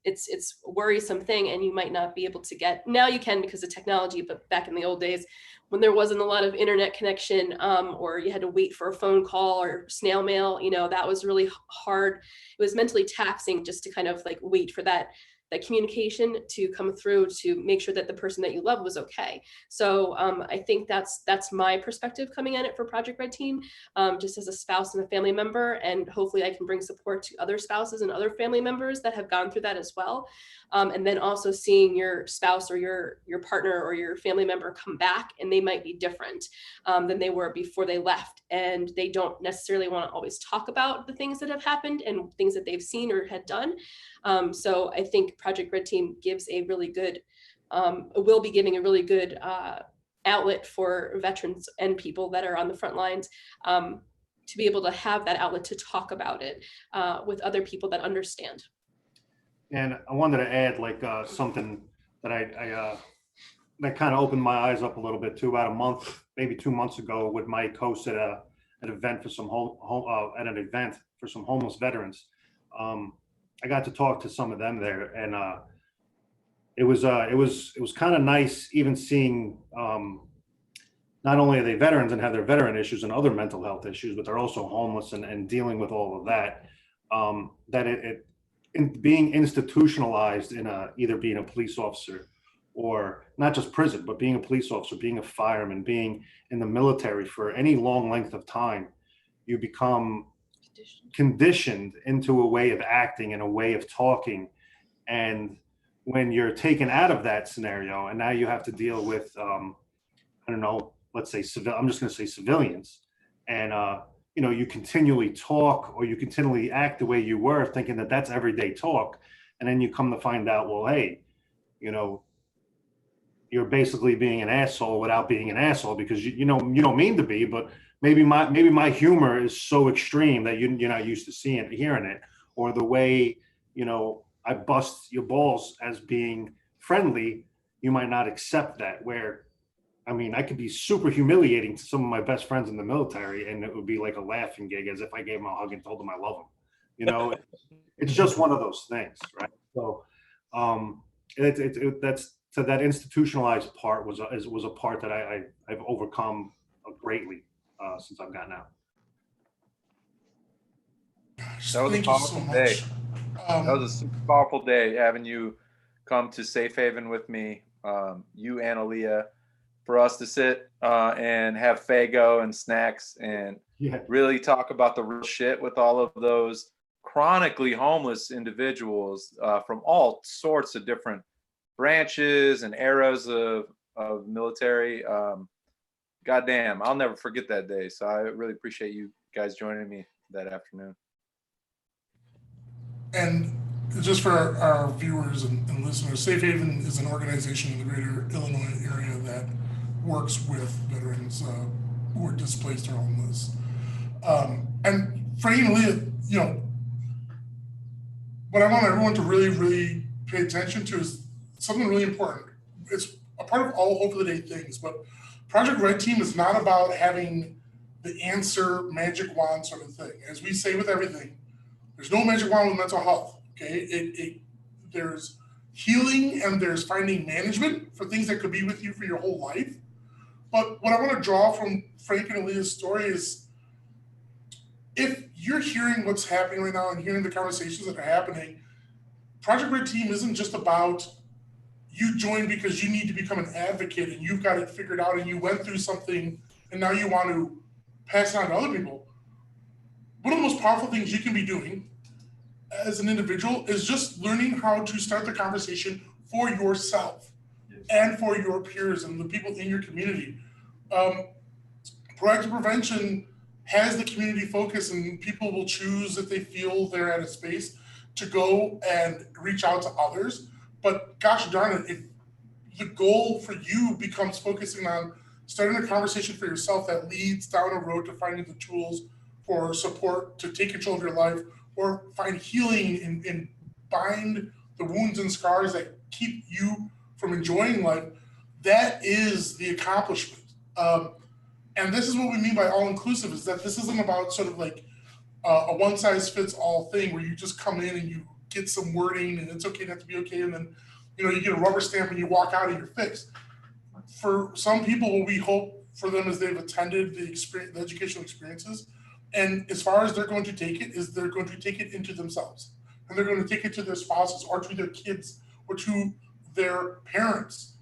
it's a worrisome thing, and you might not be able to get, now you can because of technology, but back in the old days when there wasn't a lot of internet connection, or you had to wait for a phone call or snail mail, that was really hard. It was mentally taxing just to kind of like wait for that communication to come through to make sure that the person that you love was okay. So I think that's my perspective coming at it for Project R.E.D team, just as a spouse and a family member, and hopefully I can bring support to other spouses and other family members that have gone through that as well. And then also seeing your spouse or your partner or your family member come back, and they might be different than they were before they left, and they don't necessarily want to always talk about the things that have happened and things that they've seen or had done. So I think Project R.E.D team gives a really good, will be giving a really good outlet for veterans and people that are on the front lines to be able to have that outlet to talk about it with other people that understand. And I wanted to add like something that I that kind of opened my eyes up a little bit too. About a month, maybe 2 months ago, with Mike host at an event for some homeless veterans. I got to talk to some of them there, and it was kind of nice even seeing not only are they veterans and have their veteran issues and other mental health issues, but they're also homeless and dealing with all of that. Being institutionalized in either being a police officer or not just prison, but being a police officer, being a fireman, being in the military for any long length of time, you become conditioned into a way of acting and a way of talking. And when you're taken out of that scenario and now you have to deal with, I don't know, let's say I'm just going to say civilians, and you continually talk or you continually act the way you were, thinking that that's everyday talk, and then you come to find out, well, hey, you're basically being an asshole without being an asshole, because you don't mean to be, but maybe my humor is so extreme that you're not used to hearing it, or the way I bust your balls as being friendly, you might not accept that. Where I could be super humiliating to some of my best friends in the military, and it would be like a laughing gig, as if I gave them a hug and told them I love them. It's just one of those things, right? So, that institutionalized part was a part that I've overcome greatly since I've gotten out. That was a powerful day. That was a super powerful day having you come to Safe Haven with me, you and Alia, for us to sit and have Fago and snacks and really talk about the real shit with all of those chronically homeless individuals from all sorts of different branches and eras of military. Goddamn, I'll never forget that day. So I really appreciate you guys joining me that afternoon. And just for our viewers and listeners, Safe Haven is an organization in the greater Illinois area that works with veterans who are displaced or homeless. And Frank and Alia, what I want everyone to really, really pay attention to is something really important. It's a part of all Hope for the Day things, but Project R.E.D team is not about having the answer, magic wand sort of thing. As we say with everything, there's no magic wand with mental health, okay? There's healing and there's finding management for things that could be with you for your whole life. But what I want to draw from Frank and Alia's story is, if you're hearing what's happening right now and hearing the conversations that are happening, Project R.E.D team isn't just about you joined because you need to become an advocate and you've got it figured out and you went through something and now you want to pass it on to other people. One of the most powerful things you can be doing as an individual is just learning how to start the conversation for yourself and for your peers and the people in your community. Proactive prevention has the community focus, and people will choose, if they feel they're at a space, to go and reach out to others. But gosh darn it, if the goal for you becomes focusing on starting a conversation for yourself that leads down a road to finding the tools for support to take control of your life, or find healing and bind the wounds and scars that keep you from enjoying life, that is the accomplishment. And this is what we mean by all-inclusive, is that this isn't about sort of like a one-size-fits-all thing where you just come in and you get some wording and it's okay not to be okay, and then you get a rubber stamp and you walk out and you're fixed. For some people, what we hope for them is they've attended the educational experiences, and as far as they're going to take it, is they're going to take it into themselves, and they're going to take it to their spouses or to their kids or to their parents.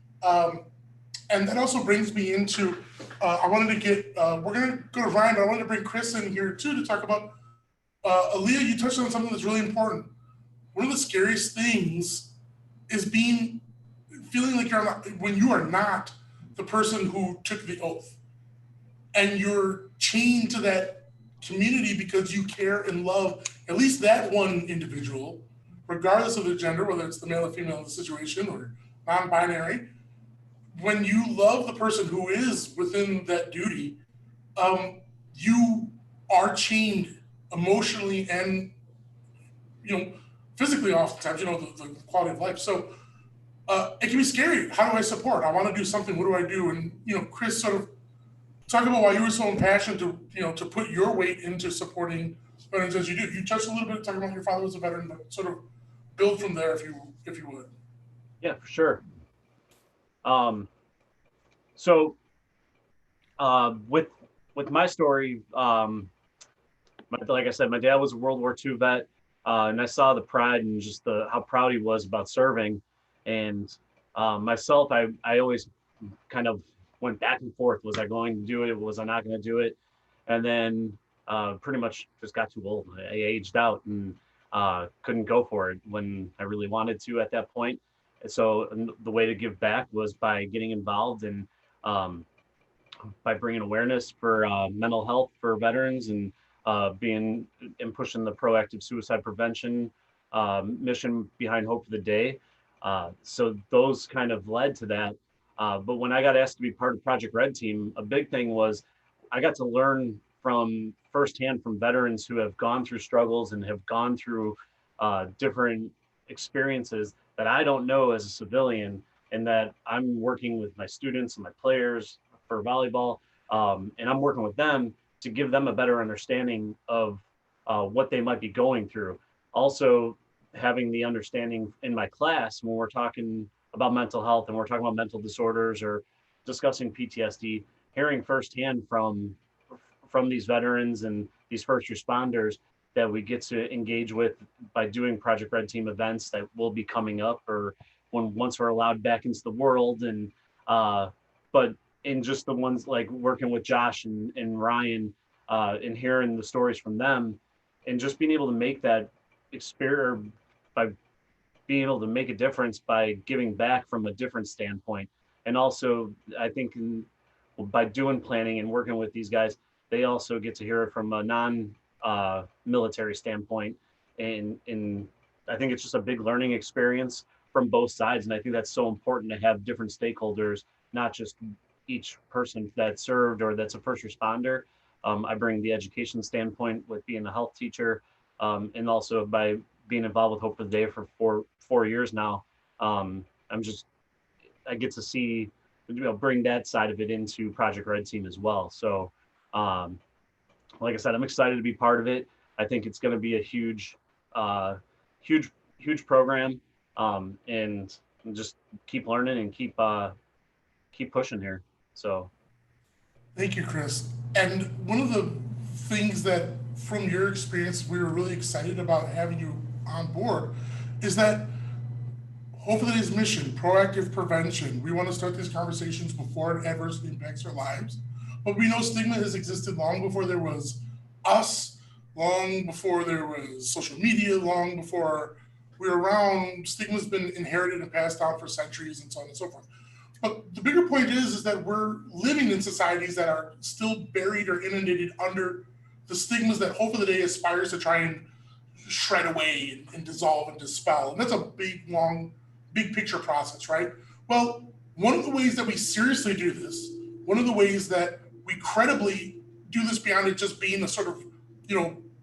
And that also brings me into, I wanted to get, we're going to go to Ryan, but I wanted to bring Kris in here too to talk about, Alia, you touched on something that's really important. One of the scariest things is feeling like when you are not the person who took the oath, and you're chained to that community because you care and love at least that one individual, regardless of their gender, whether it's the male or female in the situation or non-binary. When you love the person who is within that duty, you are chained emotionally and physically oftentimes, the quality of life. So it can be scary. How do I support? I want to do something. What do I do? And Kris, sort of talk about why you were so impassioned to put your weight into supporting veterans as you do. You touched a little bit talking about your father was a veteran, but sort of build from there if you would. Yeah, for sure. So with my story, like I said, my dad was a World War II vet, and I saw the pride and just how proud he was about serving. And myself, I always kind of went back and forth. Was I going to do it? Was I not going to do it? And then pretty much just got too old. I aged out and couldn't go for it when I really wanted to at that point. And so the way to give back was by getting involved and by bringing awareness for mental health for veterans and pushing the proactive suicide prevention mission behind Hope for the Day. So those kind of led to that. But when I got asked to be part of Project R.E.D team, a big thing was I got to learn from firsthand from veterans who have gone through struggles and have gone through different experiences that I don't know as a civilian, and that I'm working with my students and my players for volleyball, and I'm working with them to give them a better understanding of what they might be going through. Also, having the understanding in my class when we're talking about mental health and we're talking about mental disorders or discussing PTSD, hearing firsthand from these veterans and these first responders that we get to engage with by doing Project R.E.D team events that will be coming up, or once we're allowed back into the world. And but in just the ones like working with Josh and Ryan and hearing the stories from them, and just being able to make that experience by being able to make a difference by giving back from a different standpoint. And also, I think by doing planning and working with these guys, they also get to hear it from a non-military standpoint. And I think it's just a big learning experience from both sides. And I think that's so important to have different stakeholders, not just each person that served or that's a first responder. I bring the education standpoint with being a health teacher, and also by being involved with Hope for the Day for four years now. I get to see, bring that side of it into Project R.E.D team as well. So, like I said, I'm excited to be part of it. I think it's going to be a huge program, and just keep learning and keep pushing here. So. Thank you, Kris. And one of the things that, from your experience, we were really excited about having you on board is that Hope for the Day's mission, proactive prevention. We want to start these conversations before it adversely impacts our lives. But we know stigma has existed long before there was us, long before there was social media, long before we were around. Stigma's been inherited and passed down for centuries and so on and so forth. But the bigger point is that we're living in societies that are still buried or inundated under the stigmas that Hope for the Day aspires to try and shred away and dissolve and dispel. And that's a big picture process, right? Well, one of the ways that we seriously do this, one of the ways that we credibly do this beyond it just being a sort of,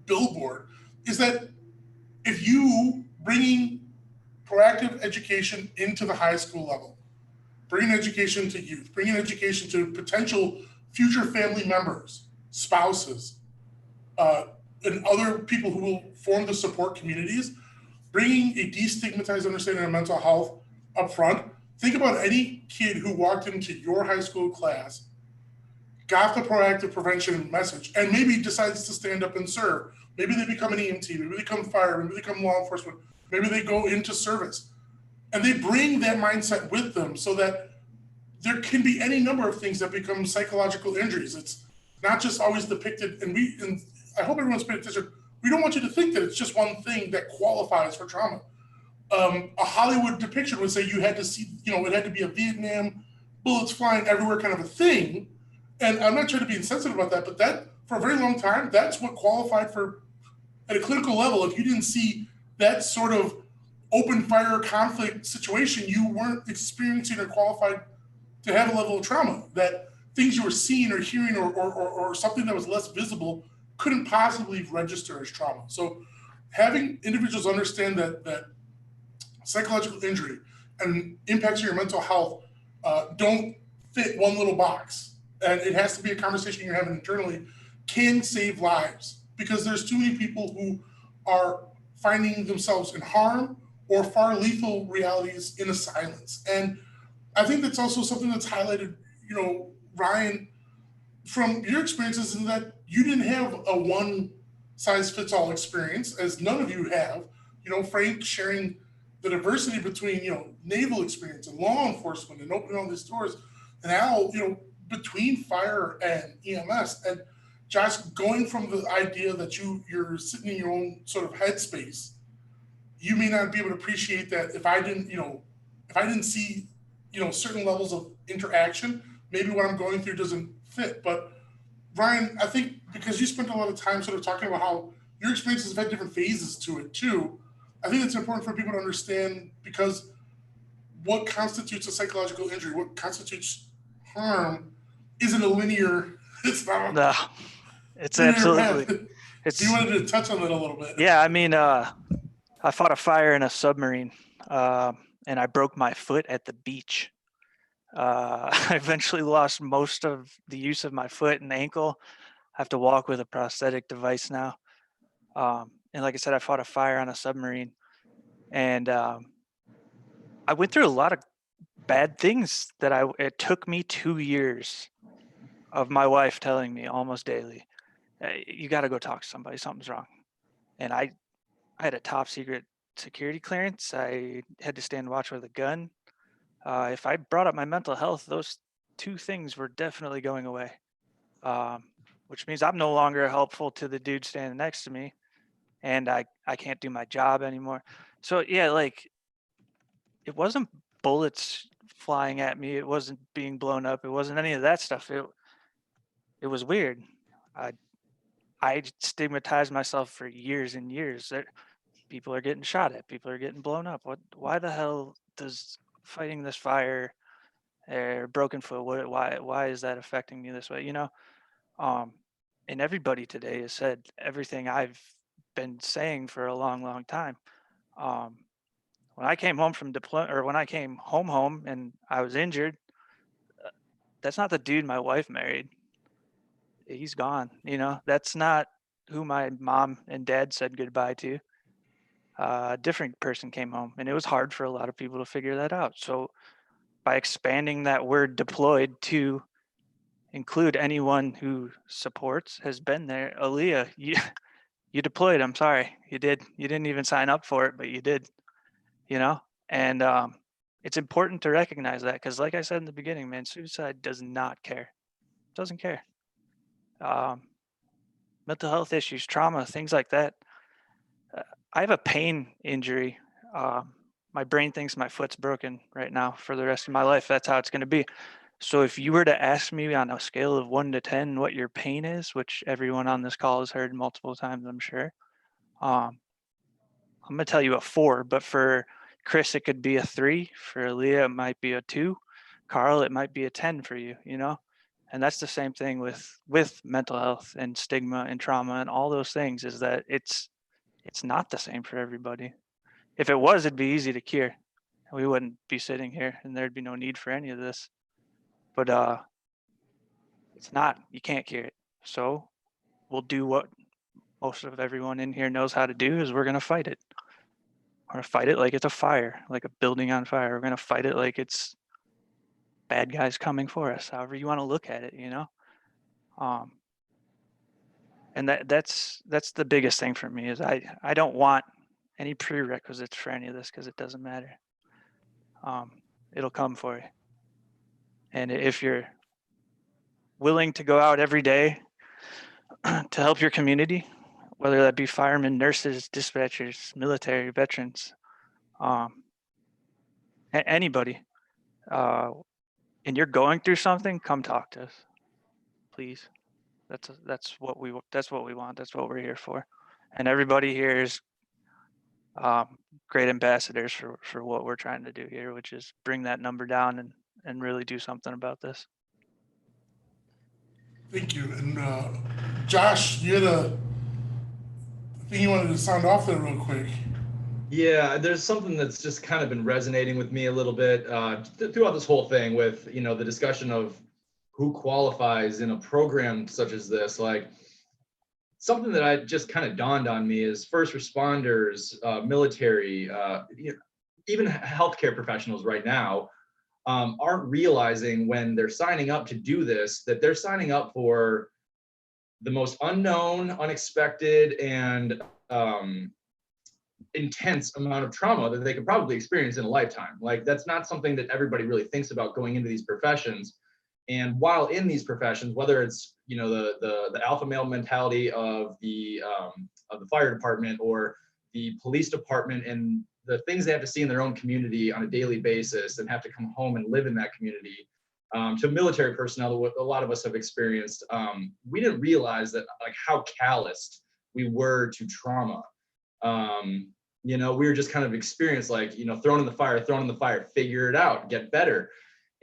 billboard, is that if you bringing proactive education into the high school level, bringing education to youth, bringing education to potential future family members, spouses, and other people who will form the support communities, bringing a destigmatized understanding of mental health up front. Think about any kid who walked into your high school class, got the proactive prevention message, and maybe decides to stand up and serve. Maybe they become an EMT, maybe they become fire, maybe they become law enforcement, maybe they go into service. And they bring that mindset with them so that there can be any number of things that become psychological injuries. It's not just always depicted, and I hope everyone's paying attention. We don't want you to think that it's just one thing that qualifies for trauma. A Hollywood depiction would say you had to see, it had to be a Vietnam, bullets flying everywhere kind of a thing. And I'm not trying to be insensitive about that, but that, for a very long time, that's what qualified for, at a clinical level. If you didn't see that sort of open fire conflict situation, you weren't experiencing or qualified to have a level of trauma. That things you were seeing or hearing or something that was less visible couldn't possibly register as trauma. So having individuals understand that psychological injury and impacts on your mental health don't fit one little box, and it has to be a conversation you're having internally, can save lives. because there's too many people who are finding themselves in harm or far lethal realities in a silence. And I think that's also something that's highlighted, Ryan, from your experiences, in that you didn't have a one size fits all experience, as none of you have. Frank sharing the diversity between, naval experience and law enforcement and opening all these doors, and Al, between fire and EMS, and Josh going from the idea that you're sitting in your own sort of headspace. You may not be able to appreciate that if I didn't see, certain levels of interaction, maybe what I'm going through doesn't fit. But Ryan, I think because you spent a lot of time sort of talking about how your experiences have had different phases to it too, I think it's important for people to understand, because what constitutes a psychological injury, what constitutes harm, isn't a linear. It's not. No, it's linear absolutely. path. It's, You wanted to touch on that a little bit. yeah, I mean, I fought a fire in a submarine, and I broke my foot at the beach. I eventually lost most of the use of my foot and ankle. I have to walk with a prosthetic device now. And like I said, I fought a fire on a submarine, and I went through a lot of bad things it took me 2 years of my wife telling me almost daily, "Hey, you got to go talk to somebody, something's wrong." And I had a top secret security clearance. I had to stand watch with a gun. If I brought up my mental health, those two things were definitely going away, which means I'm no longer helpful to the dude standing next to me, and I can't do my job anymore. So yeah, like, it wasn't bullets flying at me. It wasn't being blown up. It wasn't any of that stuff. It was weird. I stigmatized myself for years and years. That people are getting shot at. People are getting blown up. Why the hell does fighting this fire or broken foot, why is that affecting me this way? And everybody today has said everything I've been saying for a long, long time. When I came home from when I came home and I was injured, that's not the dude my wife married. He's gone. That's not who my mom and dad said goodbye to. A different person came home, and it was hard for a lot of people to figure that out. So by expanding that word deployed to include anyone who supports, has been there. Alia, you deployed. I'm sorry, you did. You didn't even sign up for it, but you did. And it's important to recognize that, because like I said in the beginning, man, suicide does not care. Doesn't care. Mental health issues, trauma, things like that. I have a pain injury. My brain thinks my foot's broken right now for the rest of my life. That's how it's going to be. So if you were to ask me on a scale of 1 to 10 what your pain is, which everyone on this call has heard multiple times, I'm sure, I'm going to tell you a 4, but for Kris, it could be a 3. For Alia, it might be a 2. Carl, it might be a 10 for you, And that's the same thing with mental health and stigma and trauma and all those things, is that it's not the same for everybody. If it was, it'd be easy to cure. We wouldn't be sitting here, and there'd be no need for any of this. But it's not. You can't cure it. So we'll do what most of everyone in here knows how to do, is we're going to fight it. We're going to fight it like it's a fire, like a building on fire. We're going to fight it like it's bad guys coming for us, however you want to look at it, And that's the biggest thing for me, is I don't want any prerequisites for any of this, because it doesn't matter. It'll come for you. And if you're willing to go out every day to help your community, whether that be firemen, nurses, dispatchers, military, veterans, anybody, and you're going through something, come talk to us, please. That's what we want. That's what we're here for. And everybody here is great ambassadors for what we're trying to do here, which is bring that number down and really do something about this. Thank you. And Josh, you had a thing you wanted to sound off there real quick. Yeah, there's something that's just kind of been resonating with me a little bit throughout this whole thing, with the discussion of who qualifies in a program such as this. Like, something that I just kind of dawned on me is first responders, military, even healthcare professionals right now aren't realizing when they're signing up to do this, that they're signing up for the most unknown, unexpected, and intense amount of trauma that they could probably experience in a lifetime. Like, that's not something that everybody really thinks about going into these professions. And while in these professions, whether it's, you know, the alpha male mentality of the fire department or the police department and the things they have to see in their own community on a daily basis and have to come home and live in that community, to military personnel, what a lot of us have experienced, we didn't realize that, like, how calloused we were to trauma. You know, we were just kind of experienced, like, you know, thrown in the fire, figure it out, get better.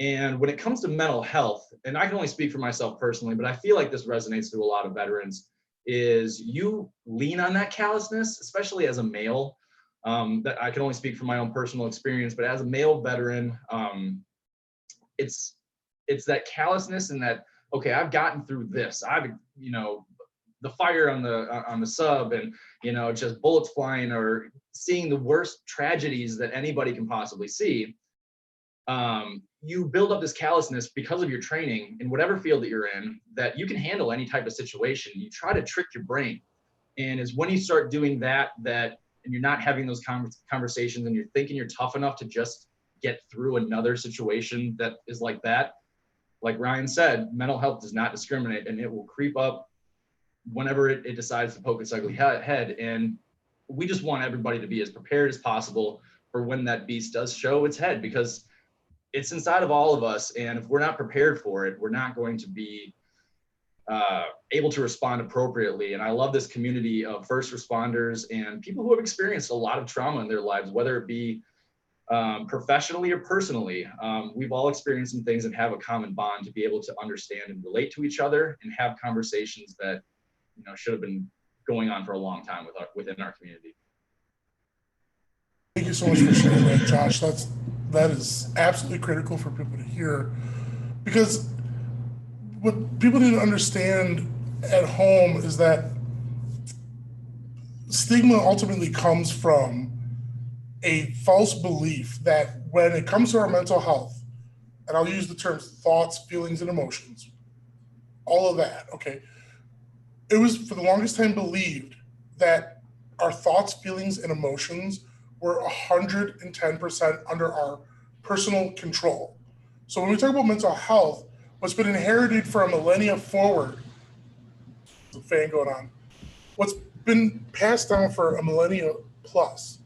And when it comes to mental health, and I can only speak for myself personally, but I feel like this resonates to a lot of veterans, is you lean on that callousness, especially as a male. That I can only speak from my own personal experience, but as a male veteran, it's that callousness and that, okay, I've gotten through this. I've, you know, the fire on the sub, and, you know, just bullets flying or seeing the worst tragedies that anybody can possibly see. You build up this callousness because of your training in whatever field that you're in, that you can handle any type of situation. You try to trick your brain. And it's when you start doing that, and you're not having those conversations and you're thinking you're tough enough to just get through another situation that is like that. Like Ryan said, mental health does not discriminate, and it will creep up whenever it decides to poke its ugly head. And we just want everybody to be as prepared as possible for when that beast does show its head, because it's inside of all of us. And if we're not prepared for it, we're not going to be able to respond appropriately. And I love this community of first responders and people who have experienced a lot of trauma in their lives, whether it be professionally or personally. We've all experienced some things and have a common bond to be able to understand and relate to each other and have conversations that, you know, should have been going on for a long time within our community. Thank you so much for sharing that, Josh. That is absolutely critical for people to hear, because what people need to understand at home is that stigma ultimately comes from a false belief that when it comes to our mental health, and I'll use the terms thoughts, feelings, and emotions, all of that, okay, it was for the longest time believed that our thoughts, feelings, and emotions were 110% under our personal control. So when we talk about mental health, what's been inherited for a millennia forward, there's a fan going on, what's been passed down for a millennia plus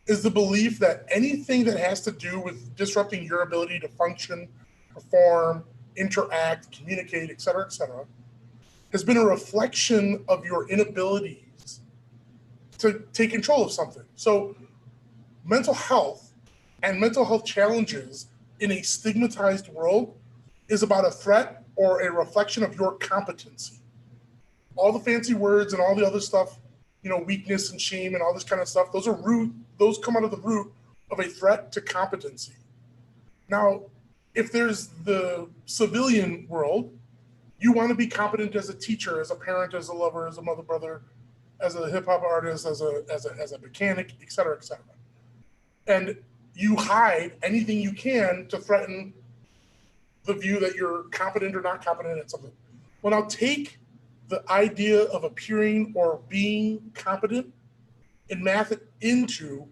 is the belief that anything that has to do with disrupting your ability to function, perform, interact, communicate, et cetera, has been a reflection of your inabilities to take control of something. So mental health and mental health challenges in a stigmatized world is about a threat or a reflection of your competency. All the fancy words and all the other stuff, you know, weakness and shame and all this kind of stuff, those come out of the root of a threat to competency. Now, if there's the civilian world, you want to be competent as a teacher, as a parent, as a lover, as a mother, brother, as a hip hop artist, as a mechanic, et cetera, et cetera. And you hide anything you can to threaten the view that you're competent or not competent at something. Well, now take the idea of appearing or being competent and math it into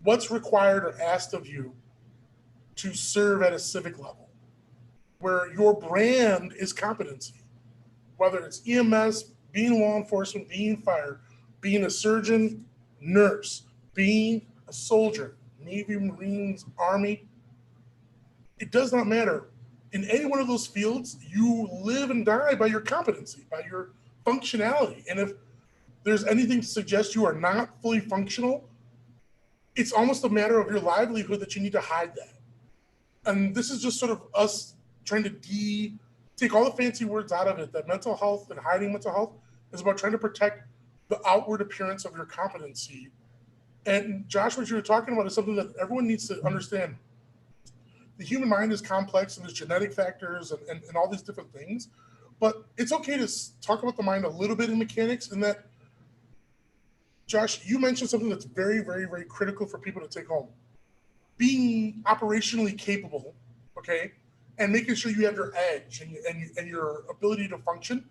what's required or asked of you to serve at a civic level, where your brand is competency, whether it's EMS, being law enforcement, being fire, being a surgeon, nurse, being a soldier, Navy, Marines, Army. It does not matter. In any one of those fields, you live and die by your competency, by your functionality. And if there's anything to suggest you are not fully functional, it's almost a matter of your livelihood that you need to hide that. And this is just sort of us trying to take all the fancy words out of it, that mental health and hiding mental health is about trying to protect the outward appearance of your competency. And Josh, what you were talking about is something that everyone needs to understand. The human mind is complex and there's genetic factors and all these different things. But it's okay to talk about the mind a little bit in mechanics, in that, Josh, you mentioned something that's very, very, very critical for people to take home. Being operationally capable, okay, and making sure you have your edge and your ability to function,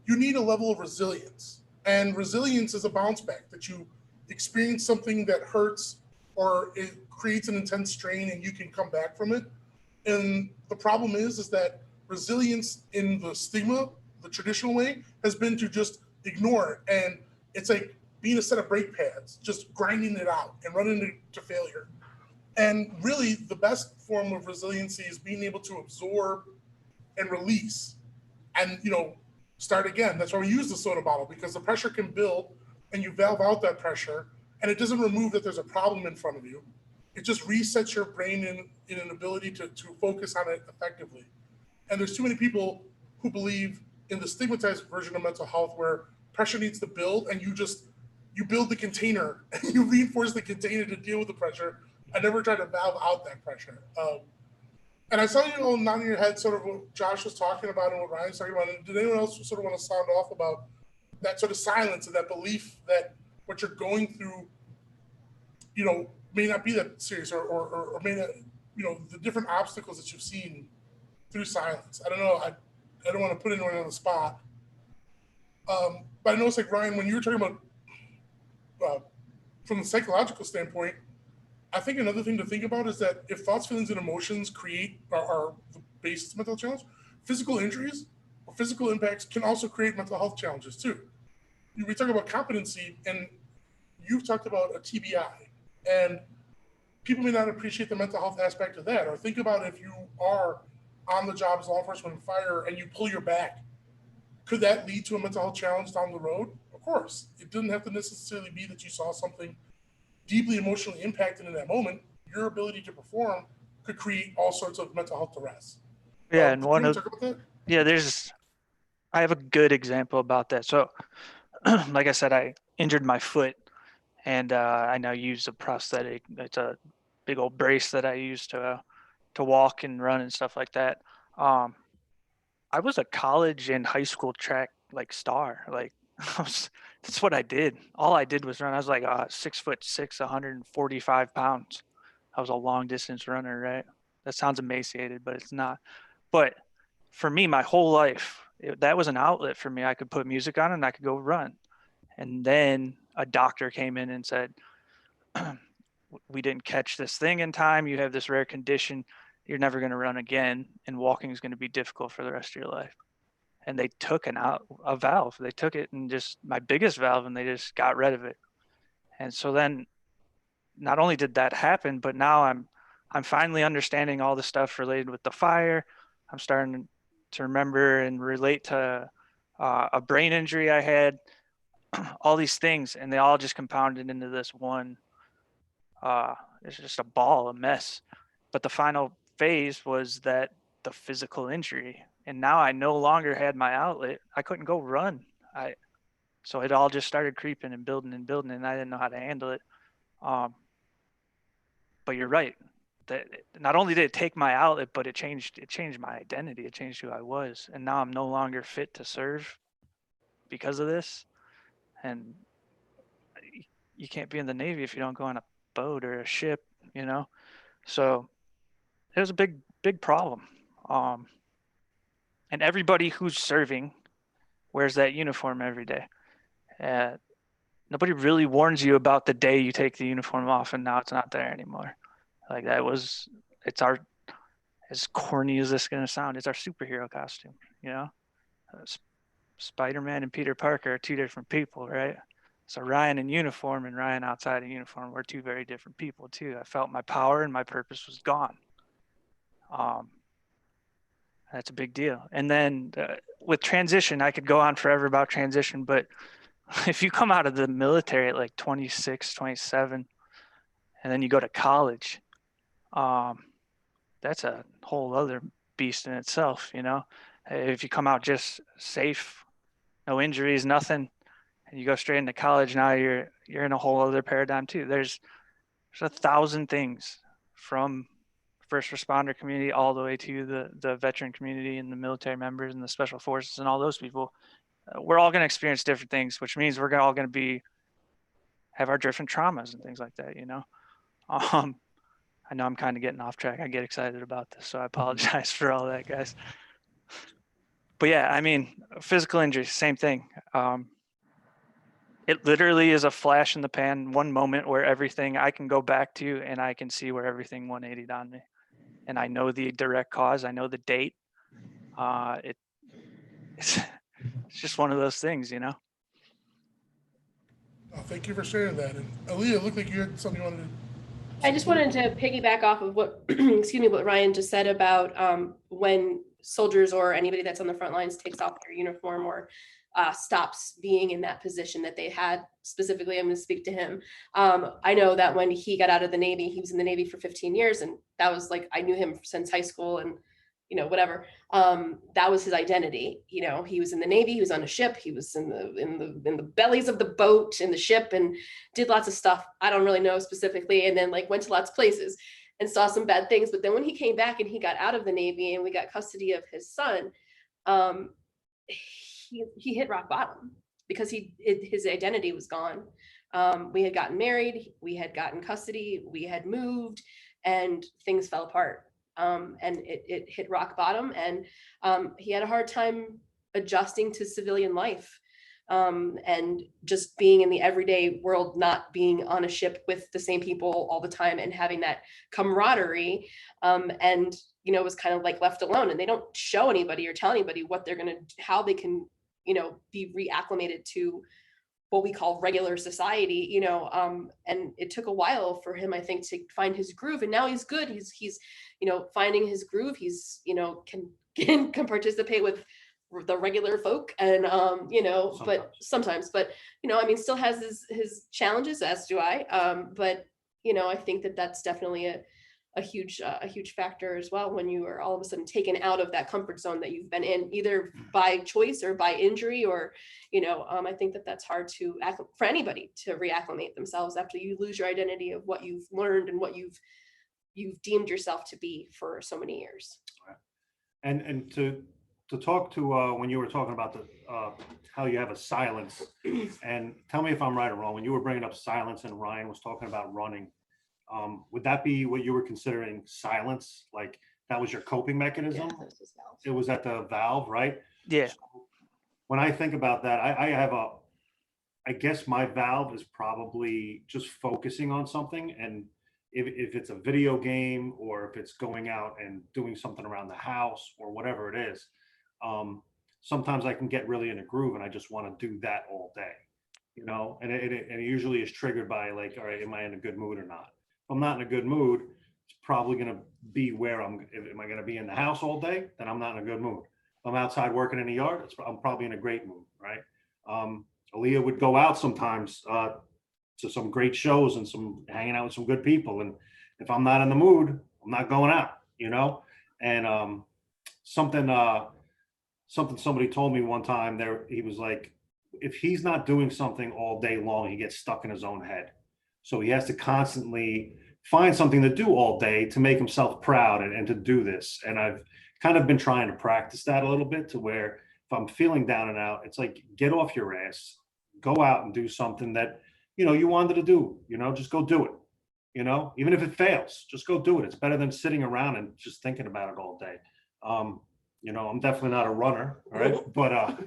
you need a level of resilience. And resilience is a bounce back, that you experience something that hurts or it creates an intense strain and you can come back from it. And the problem is that resilience in the stigma, the traditional way, has been to just ignore it. And it's like being a set of brake pads, just grinding it out and running it to failure. And really, the best form of resiliency is being able to absorb and release and, start again. That's why we use the soda bottle, because the pressure can build and you valve out that pressure, and it doesn't remove that there's a problem in front of you. It just resets your brain in an ability to focus on it effectively. And there's too many people who believe in the stigmatized version of mental health where pressure needs to build and you build the container and you reinforce the container to deal with the pressure. I never try to valve out that pressure. And I saw you all nodding your head, sort of what Josh was talking about and what Ryan's talking about. And did anyone else sort of want to sound off about that sort of silence and that belief that what you're going through, may not be that serious or may not, the different obstacles that you've seen through silence? I don't know. I don't want to put anyone on the spot. But I know it's like, Ryan, when you were talking about from the psychological standpoint, I think another thing to think about is that if thoughts, feelings, and emotions are the basis of mental challenge, physical injuries or physical impacts can also create mental health challenges too. We talk about competency, and you've talked about a TBI, and people may not appreciate the mental health aspect of that. Or think about if you are on the job as law enforcement and fire and you pull your back, could that lead to a mental health challenge down the road? Of course. It doesn't have to necessarily be that you saw something deeply emotionally impacted in that moment. Your ability to perform could create all sorts of mental health duress. Yeah, and talk about that? Yeah, I have a good example about that. So, like I said, I injured my foot, and I now use a prosthetic. It's a big old brace that I use to walk and run and stuff like that. I was a college and high school track star. That's what I did. All I did was run. I was like 6'6", 145 pounds. I was a long distance runner, right? That sounds emaciated, but it's not. But for me, my whole life, that was an outlet for me. I could put music on and I could go run. And then a doctor came in and said, we didn't catch this thing in time. You have this rare condition. You're never going to run again. And walking is going to be difficult for the rest of your life. And they took a valve. They took it and just my biggest valve, and they just got rid of it. And so then not only did that happen, but now I'm finally understanding all the stuff related with the fire. I'm starting to remember and relate to a brain injury I had, all these things, and they all just compounded into this one. It's just a ball, a mess. But the final phase was that the physical injury, and now I no longer had my outlet. I couldn't go run. So it all just started creeping and building, and I didn't know how to handle it. But you're right. That not only did it take my outlet, but it changed my identity. It changed who I was. And now I'm no longer fit to serve because of this. And you can't be in the Navy if you don't go on a boat or a ship, So it was a big problem. And everybody who's serving wears that uniform every day. Nobody really warns you about the day you take the uniform off and now it's not there anymore. It's our, as corny as this is going to sound, it's our superhero costume, Spider-Man and Peter Parker are two different people, right? So Ryan in uniform and Ryan outside of uniform were two very different people too. I felt my power and my purpose was gone. That's a big deal. And then with transition, I could go on forever about transition, but if you come out of the military at 26, 27, and then you go to college, that's a whole other beast in itself, If you come out just safe, no injuries, nothing, and you go straight into college, now you're in a whole other paradigm too. There's 1,000 things from first responder community all the way to the veteran community and the military members and the special forces and all those people. We're all going to experience different things, which means we're all going to have our different traumas and things like that, you know. I know I'm kind of getting off track. I get excited about this, so I apologize for all that, guys. But yeah, I mean, physical injury, same thing. It literally is a flash in the pan, one moment where everything I can go back to and I can see where everything 180'd on me. And I know the direct cause. I know the date. It's just one of those things, you know? Oh, thank you for sharing that. And Alia, it looked like you had something you wanted to. I just wanted to piggyback off of what, excuse me, what Ryan just said about when soldiers or anybody that's on the front lines takes off their uniform or stops being in that position that they had. Specifically, I'm going to speak to him. I know that when he got out of the Navy, he was in the Navy for 15 years, and that was like, I knew him since high school and, you know, whatever. That was his identity. You know, he was in the Navy, he was on a ship, he was in the bellies of the boat, in the ship, and did lots of stuff. I don't really know specifically. And then like went to lots of places and saw some bad things. But then when he came back and he got out of the Navy and we got custody of his son, he hit rock bottom because his identity was gone. We had gotten married, we had gotten custody, we had moved, and things fell apart. And it hit rock bottom, and he had a hard time adjusting to civilian life, and just being in the everyday world, not being on a ship with the same people all the time and having that camaraderie, and you know, was kind of like left alone. And they don't show anybody or tell anybody what they're gonna, how they can, you know, be reacclimated to what we call regular society, you know, and it took a while for him, I think, to find his groove. And now he's good. He's, you know, finding his groove. He's, you know, can participate with the regular folk, and you know, but sometimes, but you know, I mean, still has his challenges, as do I. But you know, I think that that's definitely a huge factor as well when you are all of a sudden taken out of that comfort zone that you've been in, either by choice or by injury, or you know, I think that that's hard for anybody to reacclimate themselves after you lose your identity of what you've learned and what you've deemed yourself to be for so many years. And to talk to when you were talking about the how you have a silence, and tell me if I'm right or wrong, when you were bringing up silence and Ryan was talking about running, would that be what you were considering silence? Like that was your coping mechanism? Yeah, it was at the valve, right? Yeah. So when I think about that, I guess my valve is probably just focusing on something. And if it's a video game, or if it's going out and doing something around the house or whatever it is, sometimes I can get really in a groove and I just want to do that all day, you know, and it usually is triggered by like, all right, am I in a good mood or not? If I'm not in a good mood, it's probably going to be where am I going to be in the house all day? Then I'm not in a good mood. If I'm outside working in the yard, I'm probably in a great mood, right? Alia would go out sometimes to some great shows and some hanging out with some good people. And if I'm not in the mood, I'm not going out, you know? And something somebody told me one time there, he was like, if he's not doing something all day long, he gets stuck in his own head. So he has to constantly find something to do all day to make himself proud and to do this. And I've kind of been trying to practice that a little bit, to where if I'm feeling down and out, it's like, get off your ass, go out and do something that, you know, you wanted to do, you know, just go do it, you know, even if it fails, just go do it. It's better than sitting around and just thinking about it all day. You know, I'm definitely not a runner, all right? But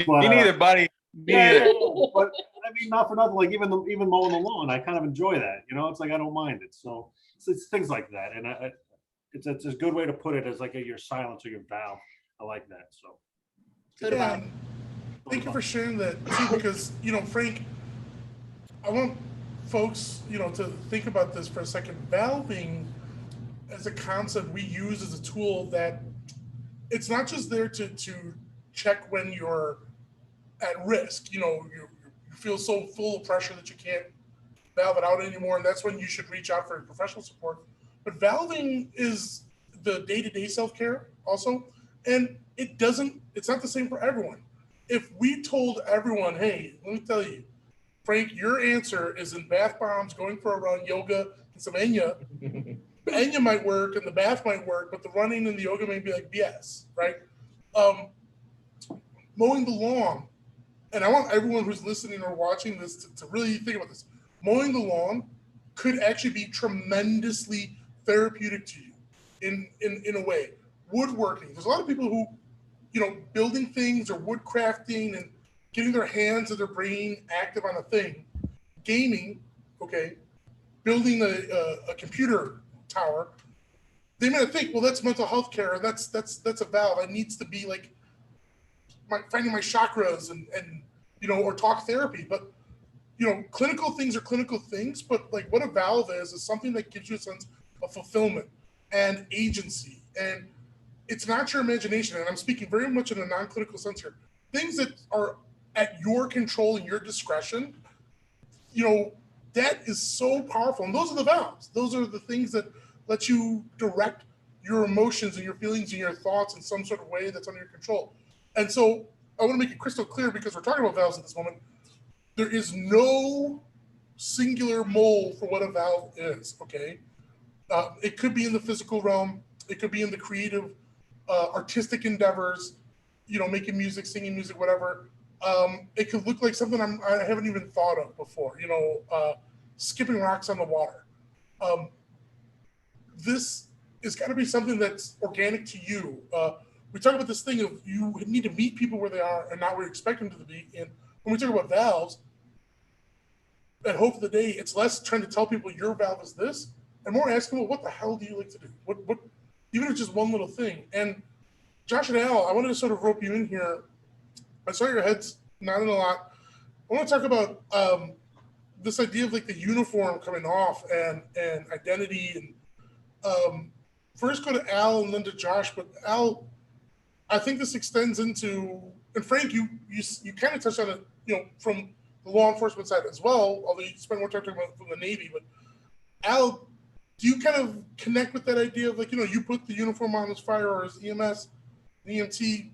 Me neither, buddy. Me yeah, neither. but I mean, not for nothing, like even mowing the lawn, I kind of enjoy that, you know, it's like, I don't mind it. So it's things like that. And it's a good way to put it, as like your silence or your valve. I like that. So Yeah, thank you for sharing that too, because, you know, Frank, I want folks, you know, to think about this for a second. Valving as a concept we use as a tool that it's not just there to check when you're at risk, you know, you feel so full of pressure that you can't valve it out anymore, and that's when you should reach out for professional support. But valving is the day-to-day self-care also, and it's not the same for everyone. If we told everyone, hey, let me tell you, Frank, your answer is in bath bombs, going for a run, yoga, and some Enya. Enya might work and the bath might work, but the running and the yoga may be like BS, right? Mowing the lawn, and I want everyone who's listening or watching this to really think about this. Mowing the lawn could actually be tremendously therapeutic to you in a way. Woodworking, there's a lot of people who, building things or wood crafting and getting their hands and their brain active on a thing. Gaming, okay, building a computer tower, they might think, well, that's mental health care. That's a valve. It needs to be like finding my chakras and or talk therapy. But clinical things are clinical things. But like what a valve is something that gives you a sense of fulfillment and agency. And it's not your imagination. And I'm speaking very much in a non-clinical sense here. Things that are at your control and your discretion, that is so powerful. And those are the valves. Those are the things that let you direct your emotions and your feelings and your thoughts in some sort of way that's under your control. And so I want to make it crystal clear, because we're talking about valves at this moment. There is no singular mold for what a valve is, okay? It could be in the physical realm. It could be in the creative, artistic endeavors, making music, singing music, whatever. It could look like something I haven't even thought of before, skipping rocks on the water. This is got to be something that's organic to you. We talk about this thing of you need to meet people where they are and not where you expect them to be. And when we talk about valves, at Hope of the Day, it's less trying to tell people your valve is this, and more asking, well, what the hell do you like to do? What even if it's just one little thing. And Josh and Al, I wanted to sort of rope you in here. I saw your heads nodding a lot. I want to talk about this idea of like the uniform coming off and identity. And first go to Al and then to Josh. But Al, I think this extends into, and Frank, you kind of touched on it, from the law enforcement side as well, although you spend more time talking about it from the Navy. But Al, do you kind of connect with that idea of like, you put the uniform on as fire or as EMS, EMT,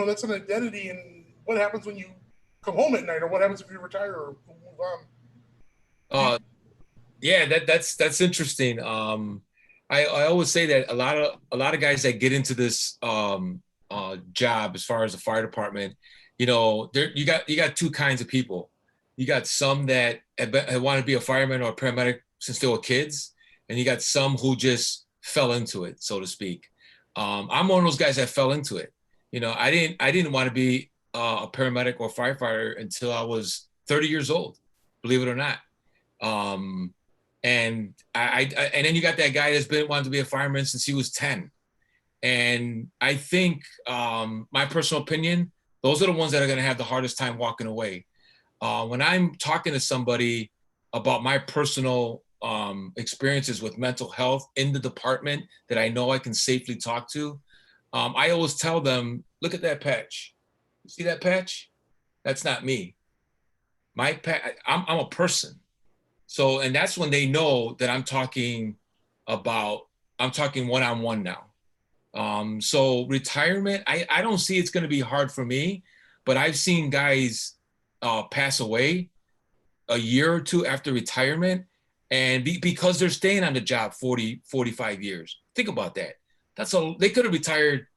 that's an identity, and what happens when you come home at night, or what happens if you retire or move on? Yeah, that's interesting. I always say that a lot of guys that get into this job as far as the fire department, you got two kinds of people. You got some that want to be a fireman or a paramedic since they were kids, and you got some who just fell into it, so to speak. I'm one of those guys that fell into it. I didn't want to be a paramedic or firefighter until I was 30 years old, believe it or not. And then you got that guy that's wanted to be a fireman since he was 10. And I think, my personal opinion, those are the ones that are going to have the hardest time walking away. When I'm talking to somebody about my personal experiences with mental health in the department that I know I can safely talk to, I always tell them, look at that patch. You see that patch? That's not me. My patch, I'm a person. So, and that's when they know that I'm talking one-on-one now. So retirement, I don't see it's going to be hard for me, but I've seen guys pass away a year or two after retirement, and because they're staying on the job 40, 45 years. Think about that. They could have retired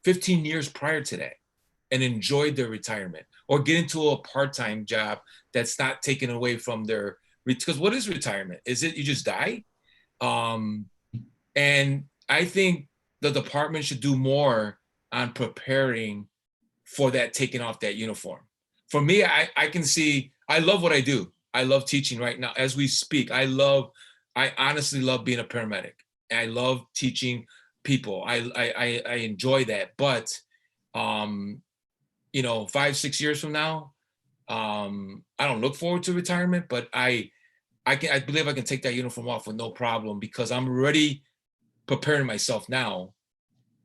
15 years prior to that and enjoyed their retirement, or get into a part-time job that's not taken away from their, because what is retirement? Is it you just die? And I think the department should do more on preparing for that, taking off that uniform. For me, I can see, I love what I do. I love teaching right now as we speak. I honestly love being a paramedic. I love teaching people. I enjoy that. But 5-6 years from now, I don't look forward to retirement, but I believe I can take that uniform off with no problem, because I'm already preparing myself now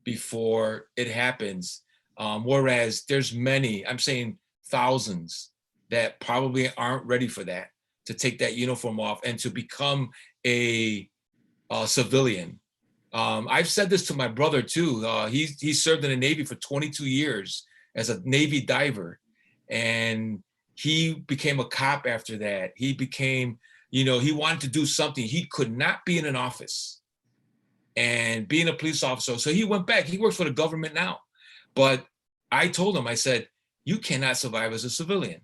before it happens. Whereas there's many, I'm saying thousands, that probably aren't ready for that, to take that uniform off and to become a civilian. I've said this to my brother too. He served in the Navy for 22 years as a Navy diver. And he became a cop after that. He became, he wanted to do something. He could not be in an office and being a police officer. So he went back. He works for the government now. But I told him, I said, you cannot survive as a civilian.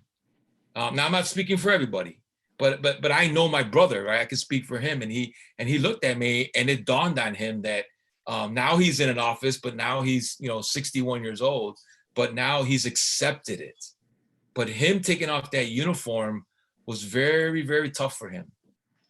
Now I'm not speaking for everybody, but I know my brother, right? I can speak for him. And he looked at me, and it dawned on him that now he's in an office, but now he's 61 years old, but now he's accepted it. But him taking off that uniform was very, very tough for him.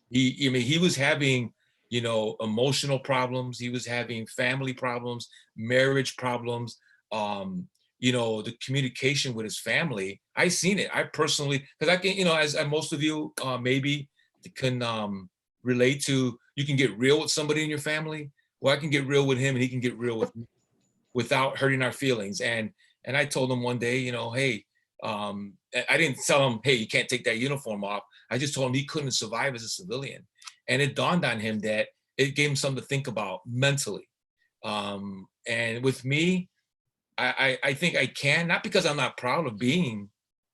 He was having, emotional problems. He was having family problems, marriage problems, the communication with his family. I seen it. I personally, because I can, as most of you maybe can relate to, you can get real with somebody in your family. Well, I can get real with him, and he can get real with me without hurting our feelings. And I told him one day, hey, I didn't tell him, hey, you can't take that uniform off. I just told him he couldn't survive as a civilian. And it dawned on him that it gave him something to think about mentally. And with me, I think I can, not because I'm not proud of being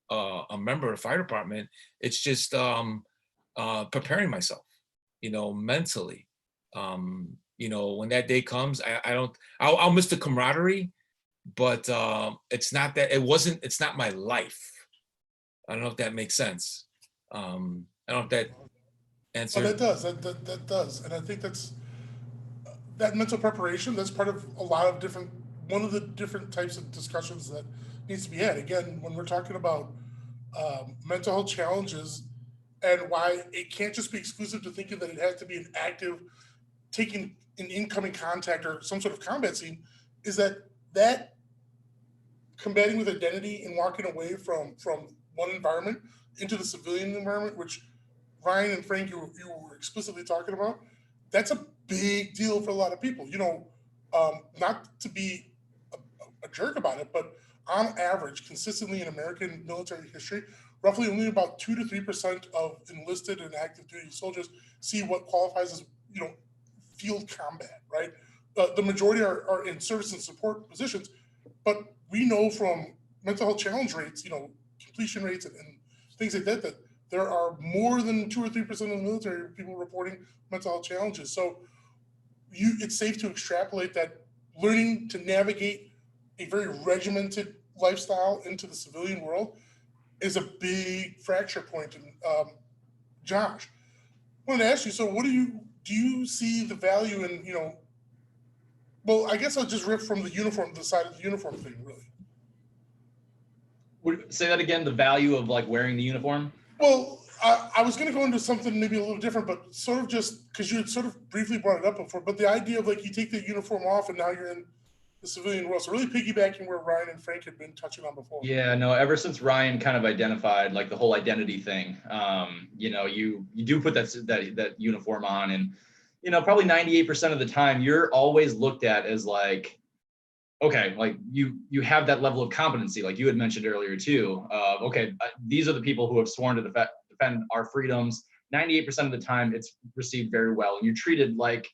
a member of the fire department. It's just preparing myself, mentally. When that day comes, I'll miss the camaraderie, but it's not my life. I don't know if that makes sense. I don't know if that answers. Oh, that does. That does. And I think that's that mental preparation. That's part of one of the different types of discussions that needs to be had. Again, when we're talking about mental health challenges and why it can't just be exclusive to thinking that it has to be an active taking an incoming contact or some sort of combat scene, is that combating with identity and walking away from one environment into the civilian environment, which Ryan and Frank, you were explicitly talking about, that's a big deal for a lot of people. Not to be a jerk about it, but on average, consistently in American military history, roughly only about 2 to 3% of enlisted and active duty soldiers see what qualifies as, field combat, right? The majority are in service and support positions, but we know from mental health challenge rates, completion rates and things like that there are more than 2 or 3% of the military people reporting mental health challenges. So it's safe to extrapolate that learning to navigate a very regimented lifestyle into the civilian world is a big fracture point. And Josh, I wanted to ask you, so do you see the value in, well, I guess I'll just riff from the side of the uniform thing, really. Say that again, the value of like wearing the uniform? Well, I was going to go into something maybe a little different, but sort of just because you had sort of briefly brought it up before, but the idea of like you take the uniform off and now you're in the civilian world. So really piggybacking where Ryan and Frank had been touching on before. Yeah, no, ever since Ryan kind of identified like the whole identity thing, you do put that uniform on, and, probably 98% of the time you're always looked at as like, okay, like you have that level of competency, like you had mentioned earlier too. Okay, these are the people who have sworn to defend our freedoms. 98% of the time, it's received very well, and you're treated like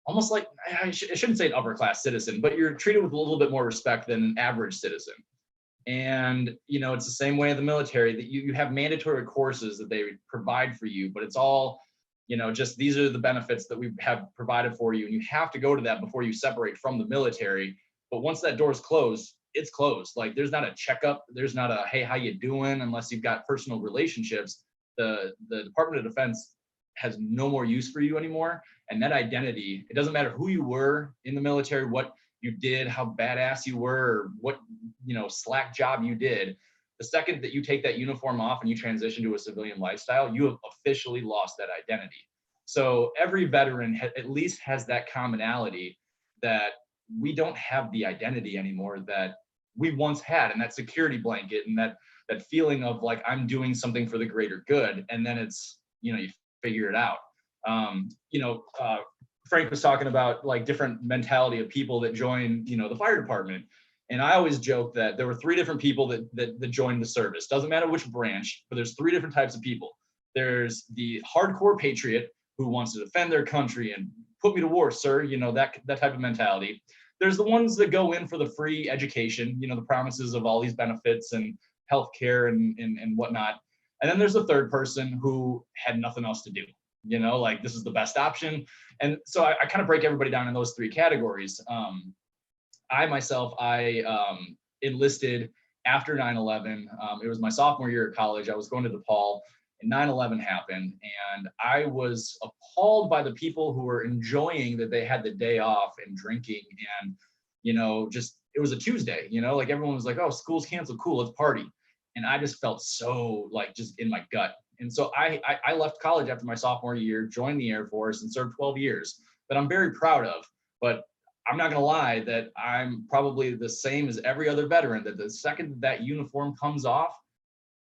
almost like, I shouldn't say an upper class citizen, but you're treated with a little bit more respect than an average citizen. And it's the same way in the military, that you have mandatory courses that they provide for you, but it's all just these are the benefits that we have provided for you, and you have to go to that before you separate from the military. But once that door is closed, it's closed. Like there's not a checkup. There's not a, hey, how you doing? Unless you've got personal relationships, the Department of Defense has no more use for you anymore. And that identity, it doesn't matter who you were in the military, what you did, how badass you were, or what, slack job you did. The second that you take that uniform off and you transition to a civilian lifestyle, you have officially lost that identity. So every veteran at least has that commonality that we don't have the identity anymore that we once had, and that security blanket and that feeling of like, I'm doing something for the greater good. And then it's, you figure it out. Frank was talking about like different mentality of people that join, the fire department. And I always joke that there were 3 different people that joined the service. Doesn't matter which branch, but there's 3 different types of people. There's the hardcore patriot who wants to defend their country and put me to war, sir, that type of mentality. There's the ones that go in for the free education, the promises of all these benefits and healthcare and whatnot. And then there's a third person who had nothing else to do, like this is the best option. And so I kind of break everybody down in those three categories. I enlisted after 9/11. It was my sophomore year at college. I was going to DePaul and 9/11 happened. And I was appalled by the people who were enjoying that they had the day off and drinking and, just, it was a Tuesday, like everyone was like, oh, school's canceled. Cool, let's party. And I just felt so like just in my gut. And so I left college after my sophomore year, joined the Air Force and served 12 years that I'm very proud of. But I'm not going to lie that I'm probably the same as every other veteran, that the second that uniform comes off,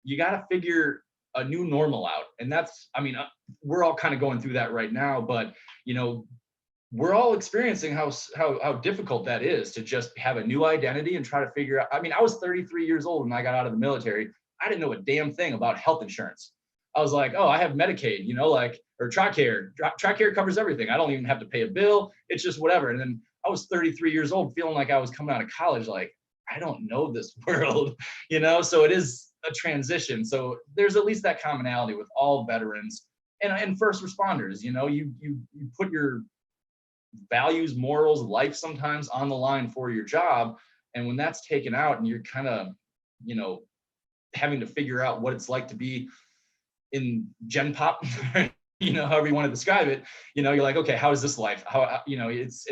you got to figure a new normal out. And that's, we're all kind of going through that right now, but, we're all experiencing how difficult that is to just have a new identity and try to figure out. I was 33 years old when I got out of the military. I didn't know a damn thing about health insurance. I was like, oh, I have Medicaid, or TRICARE. TRICARE covers everything. I don't even have to pay a bill. It's just whatever. And then I was 33 years old, feeling like I was coming out of college, like, I don't know this world, so it is a transition. So there's at least that commonality with all veterans and first responders. You put your values, morals, life sometimes on the line for your job. And when that's taken out and you're kind of, having to figure out what it's like to be in Gen Pop, however you want to describe it, you're like, okay, how is this life? How, it's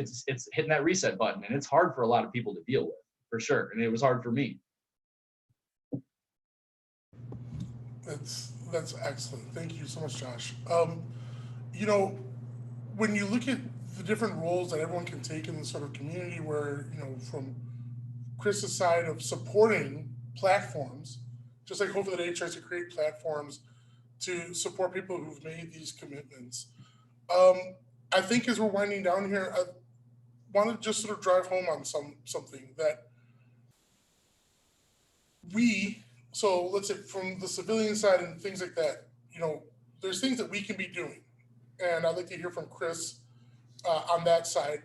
hitting that reset button, and it's hard for a lot of people to deal with, for sure. And it was hard for me. That's excellent. Thank you so much, Josh. When you look at the different roles that everyone can take in the sort of community where, from Kris's side of supporting platforms, just like Hope for the Day tries to create platforms to support people who've made these commitments. I think as we're winding down here, I want to just sort of drive home on something that so let's say from the civilian side and things like that, there's things that we can be doing. And I'd like to hear from Kris on that side.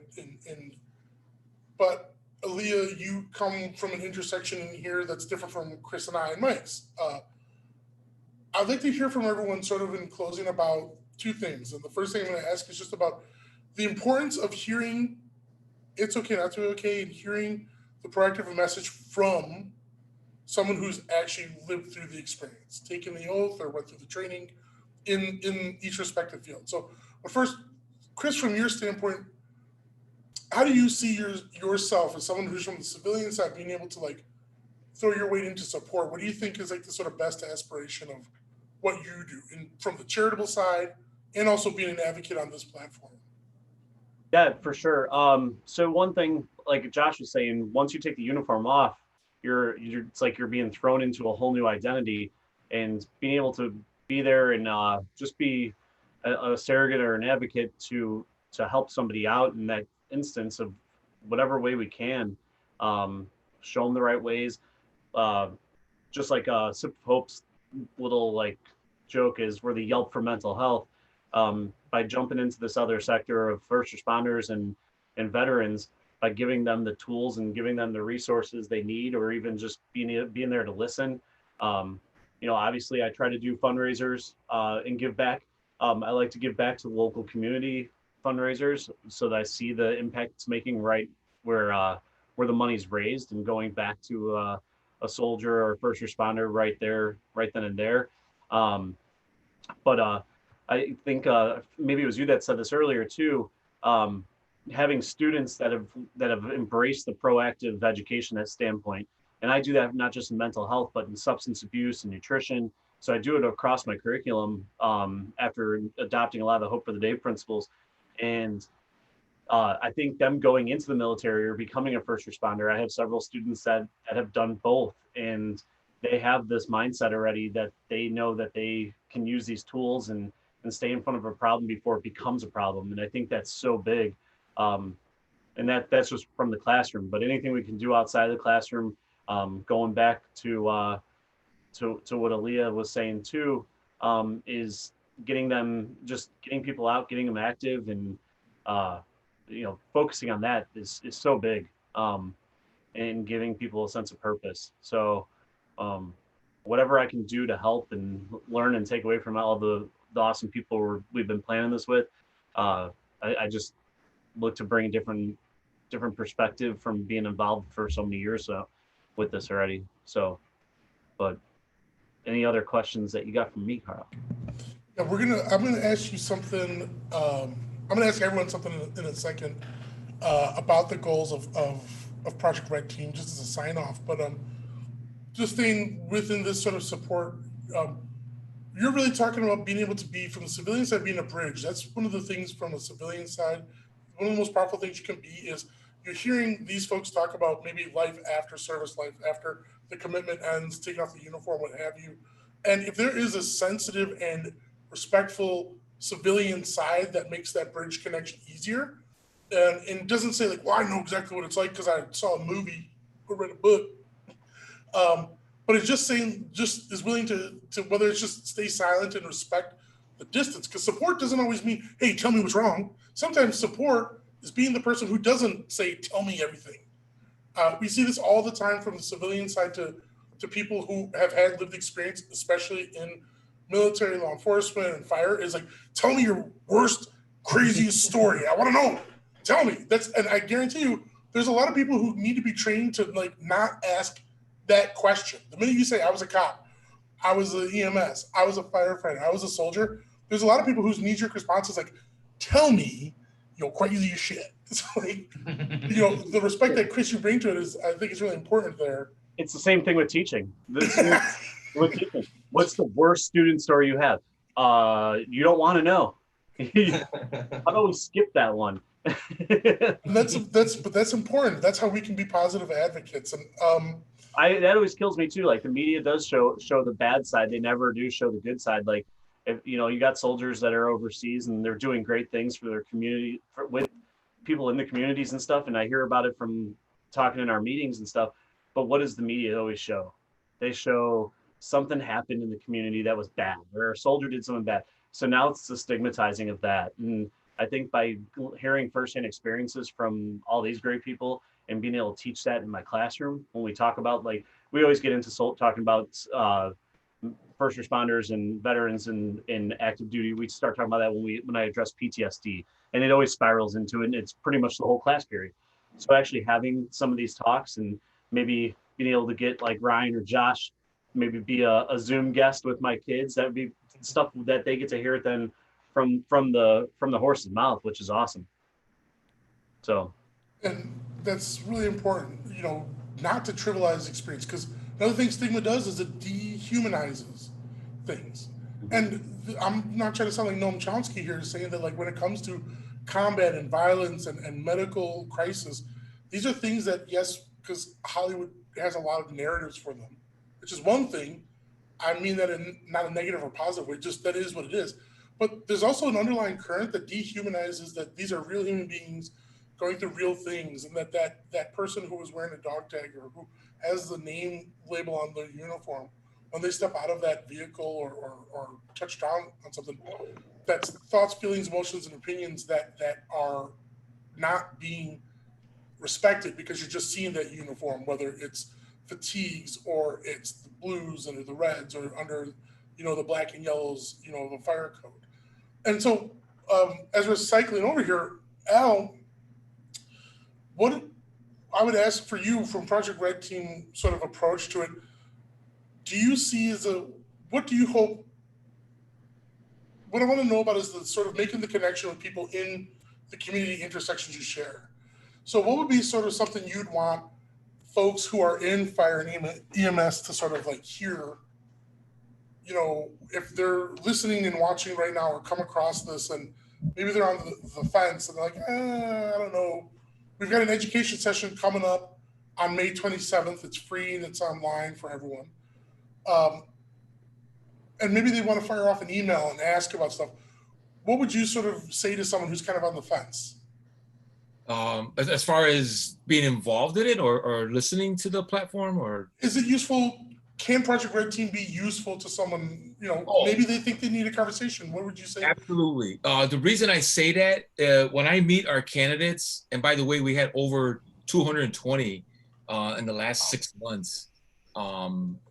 But Alia, you come from an intersection in here that's different from Kris and I and Mike's. I'd like to hear from everyone sort of in closing about two things. And the first thing I'm going to ask is just about the importance of hearing it's okay not to be okay, and hearing the proactive message from someone who's actually lived through the experience, taken the oath or went through the training in each respective field. So, but first, Kris, from your standpoint, how do you see yourself as someone who's from the civilian side being able to like throw your weight into support? What do you think is like the sort of best aspiration of what you do from the charitable side and also being an advocate on this platform? Yeah, for sure. So one thing, like Josh was saying, once you take the uniform off, it's like you're being thrown into a whole new identity, and being able to be there and just be a surrogate or an advocate to help somebody out in that instance of whatever way we can, show them the right ways. Just like Sip of Hope's little like joke is, we're the Yelp for mental health. By jumping into this other sector of first responders and veterans, by giving them the tools and giving them the resources they need, or even just being there to listen. Obviously I try to do fundraisers and give back. I like to give back to the local community fundraisers so that I see the impact it's making right where the money's raised, and going back to a soldier or a first responder right then and there. But I think maybe it was you that said this earlier too. Having students that have embraced the proactive education standpoint, and I do that not just in mental health, but in substance abuse and nutrition. So I do it across my curriculum after adopting a lot of the Hope for the Day principles. And I think them going into the military or becoming a first responder, I have several students that have done both, and they have this mindset already that they know that they can use these tools and stay in front of a problem before it becomes a problem. And I think that's so big. And that's just from the classroom, but anything we can do outside of the classroom, going back to what Alia was saying too, is getting people out, getting them active, and focusing on that is so big, and giving people a sense of purpose. So whatever I can do to help and learn and take away from all the awesome people we've been planning this with. I just look to bring a different perspective from being involved for so many years with this already. So, but any other questions that you got from me, Carl? Yeah, I'm gonna ask you something. I'm gonna ask everyone something in a second about the goals of Project Red Team, just as a sign off. But just staying within this sort of support, you're really talking about being able to be, from the civilian side, being a bridge. That's one of the things from the civilian side. One of the most powerful things you can be is you're hearing these folks talk about maybe life after service, life after the commitment ends, taking off the uniform, what have you. And if there is a sensitive and respectful civilian side that makes that bridge connection easier, and doesn't say like, well, I know exactly what it's like because I saw a movie or read a book. But it's just saying, just is willing to whether it's just stay silent and respect the distance, because support doesn't always mean, hey, tell me what's wrong. Sometimes support is being the person who doesn't say, tell me everything. We see this all the time from the civilian side to people who have had lived experience, especially in military, law enforcement, and fire, is like, tell me your worst, craziest story. I want to know. Tell me. And I guarantee you, there's a lot of people who need to be trained to like not ask that question. The minute you say, I was a cop, I was an EMS, I was a firefighter, I was a soldier, there's a lot of people whose knee-jerk response is like, tell me your crazy shit. It's like, the respect that Kris you bring to it is, I think, is really important there. It's the same thing with teaching. What's the worst student story you have? You don't want to know. How about we skip that one? That's important. That's how we can be positive advocates. And that always kills me too. Like, the media does show the bad side. They never do show the good side. Like, if you got soldiers that are overseas and they're doing great things for their community, with people in the communities and stuff. And I hear about it from talking in our meetings and stuff. But what does the media always show? They show something happened in the community that was bad, or a soldier did something bad. So now it's the stigmatizing of that. And I think by hearing firsthand experiences from all these great people and being able to teach that in my classroom, when we talk about, like, we always get into talking about first responders and veterans in active duty. We start talking about that when I address PTSD, and it always spirals into it. And it's pretty much the whole class period. So actually having some of these talks and maybe being able to get like Ryan or Josh, maybe be a Zoom guest with my kids, that would be stuff that they get to hear it then from the horse's mouth, which is awesome. So, and that's really important, not to trivialize experience, because another thing stigma does is it dehumanizes things. And I'm not trying to sound like Noam Chomsky here, saying that, like, when it comes to combat and violence and medical crisis, these are things that, yes, because Hollywood has a lot of narratives for them, which is one thing. I mean that in not a negative or positive way, just that is what it is. But there's also an underlying current that dehumanizes that these are real human beings going through real things, and that person who was wearing a dog tag or who has the name label on their uniform, when they step out of that vehicle or touch down on something, that's thoughts, feelings, emotions, and opinions that are not being respected because you're just seeing that uniform, whether it's fatigues or it's the blues under the reds or under, the black and yellows, of a fire code. And so as we're cycling over here, Al, what I would ask for you from Project Red Team sort of approach to it, do you see what do you hope, what I want to know about is the sort of making the connection with people in the community intersections you share. So what would be sort of something you'd want folks who are in fire and EMS to sort of like hear, if they're listening and watching right now or come across this and maybe they're on the fence and they're like, I don't know. We've got an education session coming up on May 27th. It's free and it's online for everyone. And maybe they want to fire off an email and ask about stuff. What would you sort of say to someone who's kind of on the fence? As far as being involved in it or listening to the platform, or is it useful? Can Project Red Team be useful to someone? Maybe they think they need a conversation. What would you say? Absolutely. The reason I say that, when I meet our candidates, and by the way, we had over 220 in the last 6 months.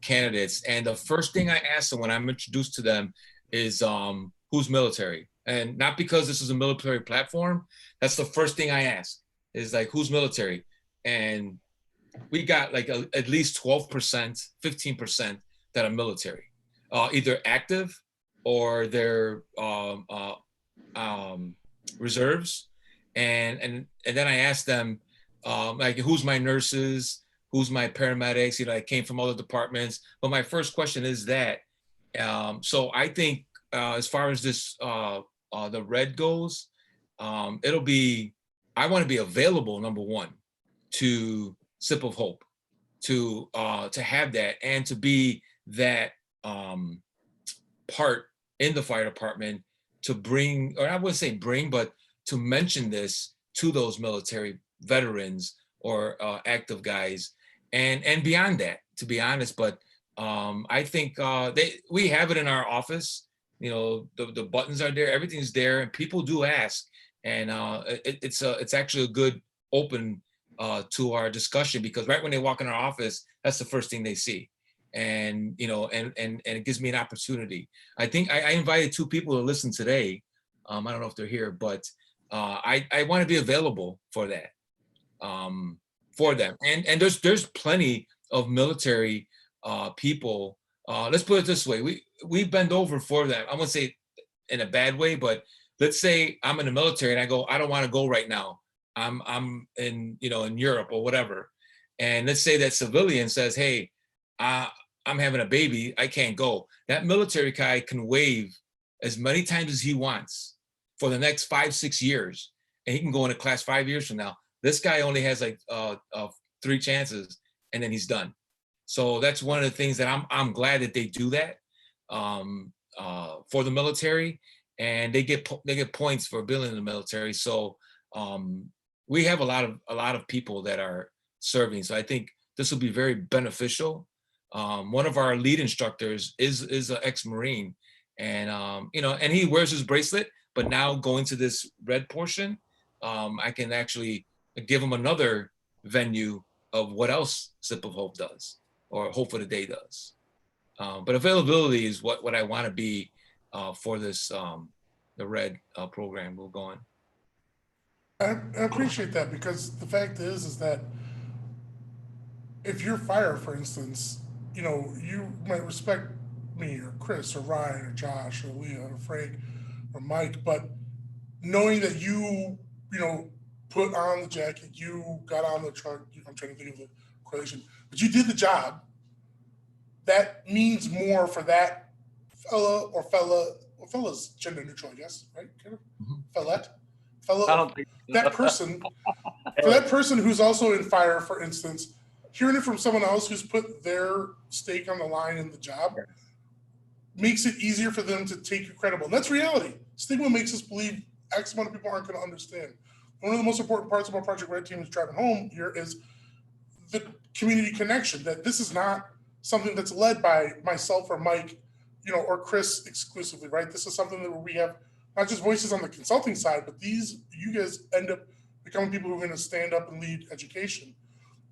candidates, and the first thing I ask them when I'm introduced to them is who's military, and not because this is a military platform. That's the first thing I ask is like, who's military, and we got like at least 12%, 15% that are military, either active or they're reserves, and then I ask them like, who's my nurses, who's my paramedics, you know, I came from other departments, but my first question is that. So I think as far as this the red goes, it'll be, I want to be available, number one, to Sip of Hope, to have that, and to be that part in the fire department, to bring, or I wouldn't say bring, but to mention this to those military veterans or active guys, and beyond that, to be honest. But I think we have it in our office. You know, the buttons are there, everything's there, and people do ask, and it's actually a good open to our discussion, because right when they walk in our office, that's the first thing they see, and you know, and it gives me an opportunity. I think I invited 2 people to listen today. I don't know if they're here, but I want to be available for that, for them, and there's plenty of military people. Let's put it this way: we bend over for them. I won't say in a bad way, but let's say I'm in the military and I go, I don't want to go right now. I'm in, you know, in Europe or whatever. And let's say that civilian says, hey, I'm having a baby, I can't go. That military guy can waive as many times as he wants for the next 5-6 years. And he can go into class 5 years from now. This guy only has like 3 chances, and then he's done. So that's one of the things that I'm glad that they do that for the military, and they get points for being in the military. So we have a lot of people that are serving. So I think this will be very beneficial. One of our lead instructors is an ex-Marine, and you know, and he wears his bracelet. But now going to this red portion, I can actually give him another venue of what else Sip of Hope does, or Hope for the Day does. But availability is what I want to be for this the red program we're going. I appreciate that, because the fact is that if you're fire, for instance, you know, you might respect me or Kris or Ryan or Josh or Leah or Frank or Mike, but knowing that you know, put on the jacket, you got on the truck, I'm trying to think of the correlation, but you did the job, that means more for that fella or fella, well, fella's gender neutral, I guess, right? Kind of? Fellette? Fellow, I don't think that person, for that person who's also in fire, for instance, hearing it from someone else who's put their stake on the line in the job makes it easier for them to take you credible. And that's reality. Stigma makes us believe X amount of people aren't going to understand. One of the most important parts about Project Red Team is driving home here is the community connection, that this is not something that's led by myself or Mike, you know, or Kris exclusively, right? This is something that we have not just voices on the consulting side, but you guys end up becoming people who are going to stand up and lead education.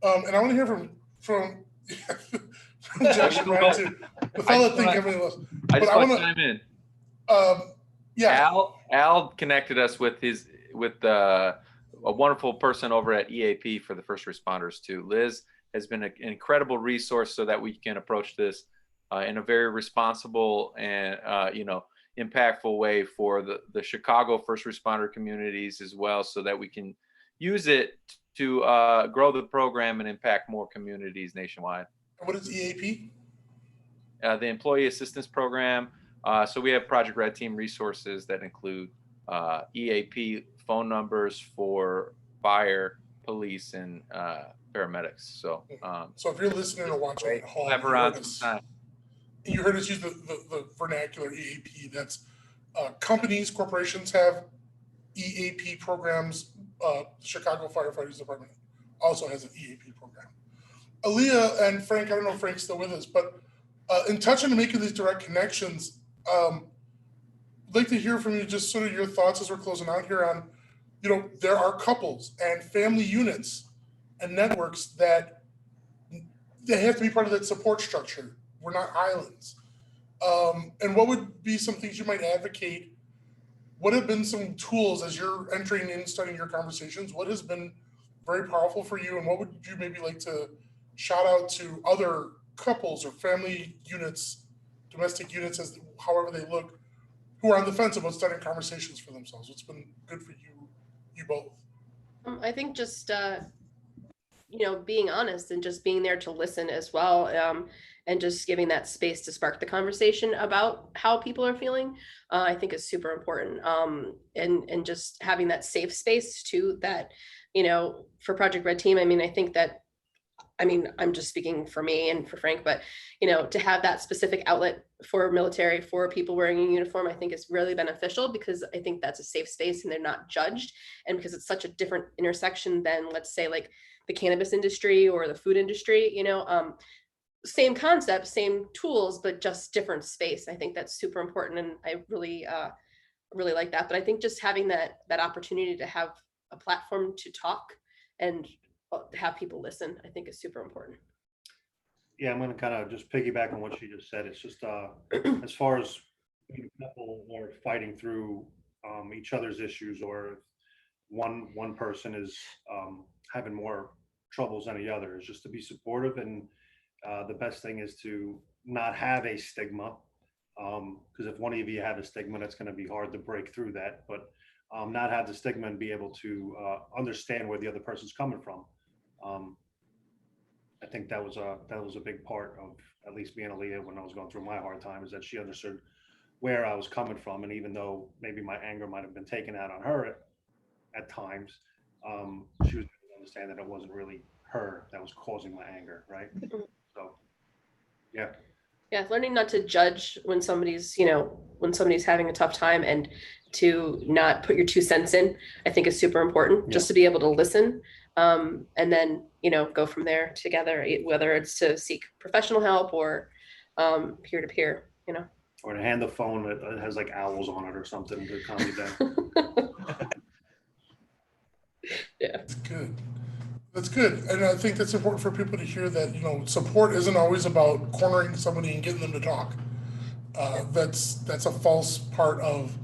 And I want to hear from Josh and Ryan too. The fellow thing everything else. I just want to chime in. Yeah. Al connected us with a wonderful person over at EAP for the first responders too. Liz has been an incredible resource so that we can approach this in a very responsible and you know, impactful way for the Chicago first responder communities as well, so that we can use it to grow the program and impact more communities nationwide. What is EAP? The Employee Assistance Program. So we have Project Red Team resources that include EAP phone numbers for fire, police, and paramedics. So so if you're listening or watching at home, you heard us use the vernacular EAP. That's companies, corporations have EAP programs. Chicago Firefighters Department also has an EAP program. Aaliyah and Frank, I don't know if Frank's still with us, but in touching and making these direct connections, I'd like to hear from you just sort of your thoughts as we're closing out here on, you know, there are couples and family units and networks that they have to be part of that support structure. We're not islands. And what would be some things you might advocate? What have been some tools as you're entering and starting your conversations? What has been very powerful for you? And what would you maybe like to shout out to other couples or family units, domestic units, as however they look, who are on the fence about starting conversations for themselves? What's been good for you both? I think just being honest and just being there to listen as well, and just giving that space to spark the conversation about how people are feeling, I think is super important. And just having that safe space too, that for Project Red Team, I'm just speaking for me and for Frank, but to have that specific outlet for military, for people wearing a uniform, I think is really beneficial, because I think that's a safe space and they're not judged. And because it's such a different intersection than, let's say, like the cannabis industry or the food industry, same concept, same tools, but just different space. I think that's super important. And I really like that. But I think just having that opportunity to have a platform to talk and have people listen, I think is super important. Yeah, I'm going to kind of just piggyback on what she just said. It's just as far as people are fighting through each other's issues, or one person is having more troubles than the other, is just to be supportive. And the best thing is to not have a stigma, because if one of you have a stigma, that's going to be hard to break through that. But not have the stigma and be able to understand where the other person's coming from. I think that was a big part of at least me and Alia when I was going through my hard time, is that she understood where I was coming from. And even though maybe my anger might have been taken out on her at times, she was able to understand that it wasn't really her that was causing my anger, right? So, yeah. Yeah, learning not to judge when somebody's having a tough time, and to not put your 2 cents in, I think is super important. Yeah. Just to be able to listen, and then go from there together, whether it's to seek professional help or peer to peer. Or to hand the phone that has like owls on it or something to calm you down. Yeah, That's good. That's good. And I think that's important for people to hear, that, support isn't always about cornering somebody and getting them to talk. That's a false part of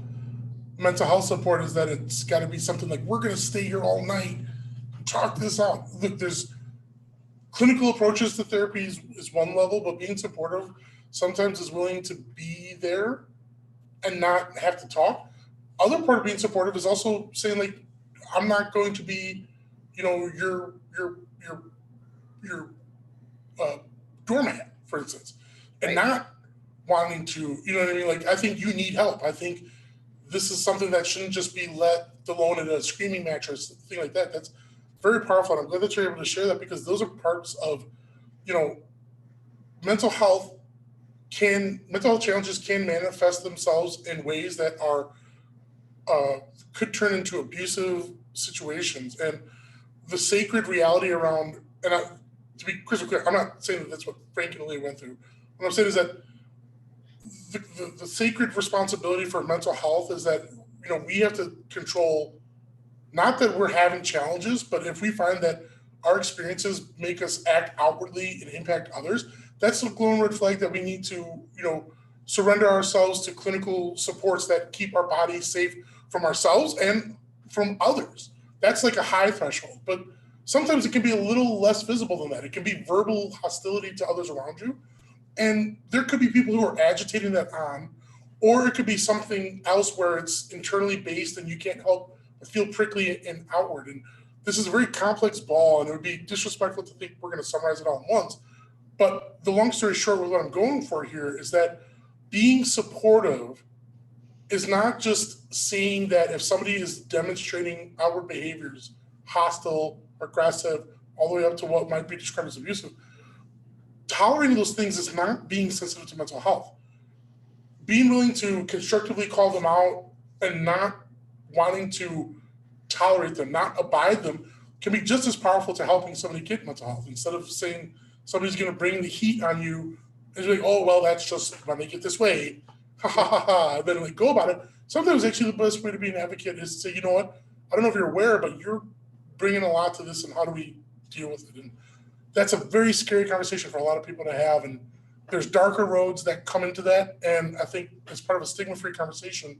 mental health support, is that it's got to be something like, we're going to stay here all night and talk this out. Look, there's clinical approaches to therapy is one level, but being supportive sometimes is willing to be there and not have to talk. Other part of being supportive is also saying, like, I'm not going to be, your doormat, for instance, and Right. not wanting to, you know what I mean? Like, I think you need help. I think this is something that shouldn't just be let alone in a screaming mattress, thing like that. That's very powerful. And I'm glad that you're able to share that, because those are parts of, mental health challenges can manifest themselves in ways that are could turn into abusive situations. And the sacred reality around, and to be crystal clear, I'm not saying that that's what Frank and Alia went through. What I'm saying is that the sacred responsibility for mental health is that, we have to control, not that we're having challenges, but if we find that our experiences make us act outwardly and impact others, that's the glowing red flag that we need to, surrender ourselves to clinical supports that keep our bodies safe from ourselves and from others. That's like a high threshold, but sometimes it can be a little less visible than that. It can be verbal hostility to others around you. And there could be people who are agitating that on, or it could be something else where it's internally based and you can't help but feel prickly and outward. And this is a very complex ball, and it would be disrespectful to think we're going to summarize it all at once. But the long story short, with what I'm going for here, is that being supportive is not just saying that if somebody is demonstrating outward behaviors, hostile, aggressive, all the way up to what might be described as abusive, tolerating those things is not being sensitive to mental health. Being willing to constructively call them out and not wanting to tolerate them, not abide them, can be just as powerful to helping somebody get mental health. Instead of saying somebody's going to bring the heat on you and you're like, oh, well, that's just when they get this way, ha ha ha ha, and then like go about it. Sometimes actually the best way to be an advocate is to say, you know what, I don't know if you're aware, but you're bringing a lot to this, and how do we deal with it? And that's a very scary conversation for a lot of people to have. And there's darker roads that come into that. And I think as part of a stigma-free conversation,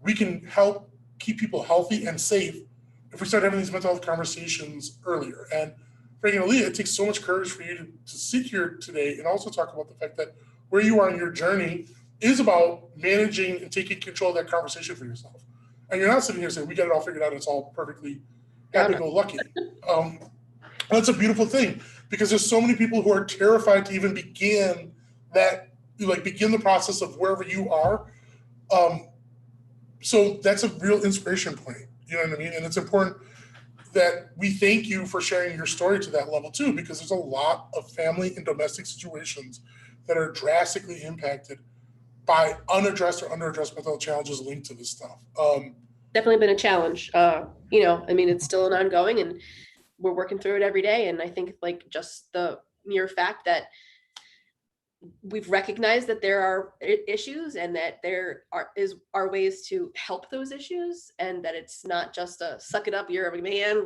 we can help keep people healthy and safe if we start having these mental health conversations earlier. And Frank and Alia, it takes so much courage for you to sit here today and also talk about the fact that where you are in your journey is about managing and taking control of that conversation for yourself. And you're not sitting here saying, we got it all figured out, and it's all perfectly happy-go-lucky. That's a beautiful thing, because there's so many people who are terrified to even begin the process of wherever you are. So that's a real inspiration point, you know what I mean? And it's important that we thank you for sharing your story to that level too, because there's a lot of family and domestic situations that are drastically impacted by unaddressed or underaddressed mental health challenges linked to this stuff. Definitely been a challenge. It's still an ongoing, and we're working through it every day. And I think like just the mere fact that we've recognized that there are issues and that there are ways to help those issues, and that it's not just a suck it up, you're a man,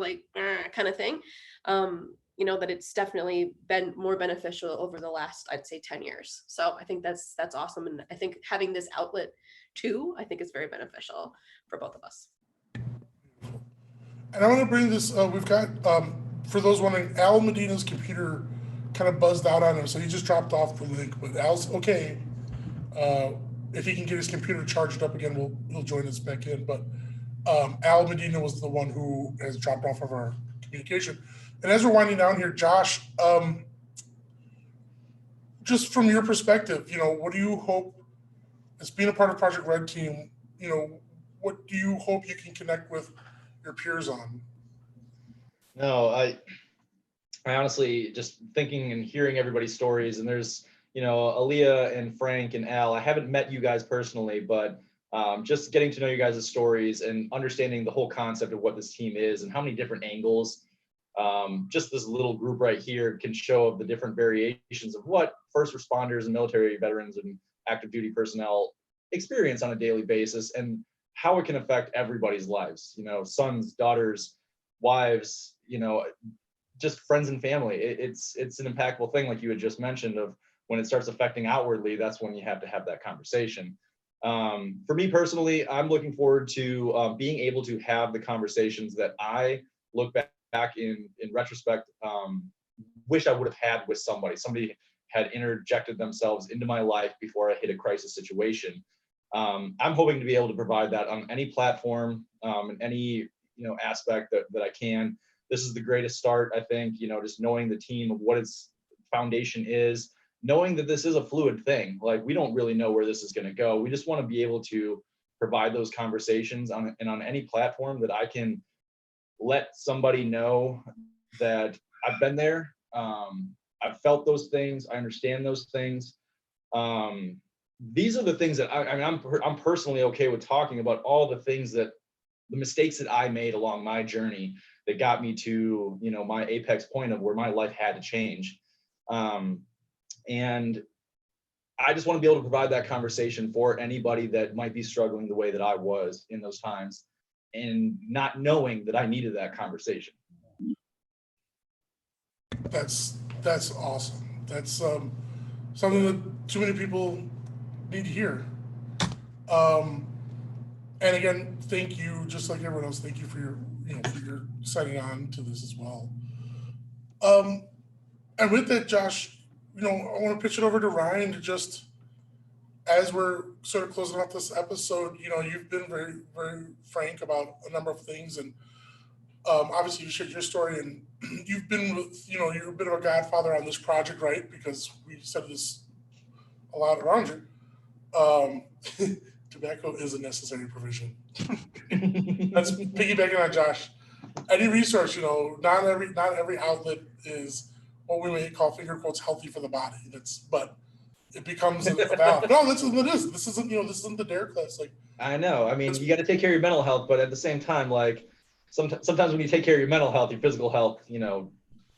kind of thing. That it's definitely been more beneficial over the last, I'd say, 10 years. So I think that's awesome. And I think having this outlet too, I think is very beneficial for both of us. And I want to bring this, we've got, for those wondering, Al Medina's computer kind of buzzed out on him, so he just dropped off the link, but Al's okay. If he can get his computer charged up again, he'll join us back in, but Al Medina was the one who has dropped off of our communication. And as we're winding down here, Josh, just from your perspective, what do you hope, as being a part of Project R.E.D team, what do you hope you can connect with your peers on? No, I honestly, just thinking and hearing everybody's stories, and there's, Alia and Frank and Al, I haven't met you guys personally, but just getting to know you guys' stories and understanding the whole concept of what this team is and how many different angles just this little group right here can show of the different variations of what first responders and military veterans and active duty personnel experience on a daily basis, and how it can affect everybody's lives, sons, daughters, wives, just friends and family. It's an impactful thing, like you had just mentioned, of when it starts affecting outwardly, that's when you have to have that conversation. For me personally, I'm looking forward to being able to have the conversations that I look back in retrospect, wish I would have had with somebody. Somebody had interjected themselves into my life before I hit a crisis situation. I'm hoping to be able to provide that on any platform, in any aspect that I can. This is the greatest start, I think, just knowing the team of what its foundation is, knowing that this is a fluid thing. Like, we don't really know where this is going to go. We just want to be able to provide those conversations on any platform that I can let somebody know that I've been there. I've felt those things. I understand those things. These are the things that I'm personally okay with talking about, all the things the mistakes that I made along my journey that got me to, my apex point of where my life had to change. And I just want to be able to provide that conversation for anybody that might be struggling the way that I was in those times, and not knowing that I needed that conversation. That's awesome. That's something that too many people need to hear. And again, thank you, just like everyone else, thank you for your signing on to this as well. And with that, Josh, I want to pitch it over to Ryan to just, as we're sort of closing out this episode, you've been very, very frank about a number of things, and obviously you shared your story, and you've been with, you're a bit of a godfather on this project, right? Because we said this a lot around you. Tobacco is a necessary provision. That's piggybacking on Josh. Any resource, not every outlet is what we may call finger quotes healthy for the body. But it becomes a valve. No, this isn't the DARE class. I know. You got to take care of your mental health, but at the same time, sometimes when you take care of your mental health, your physical health,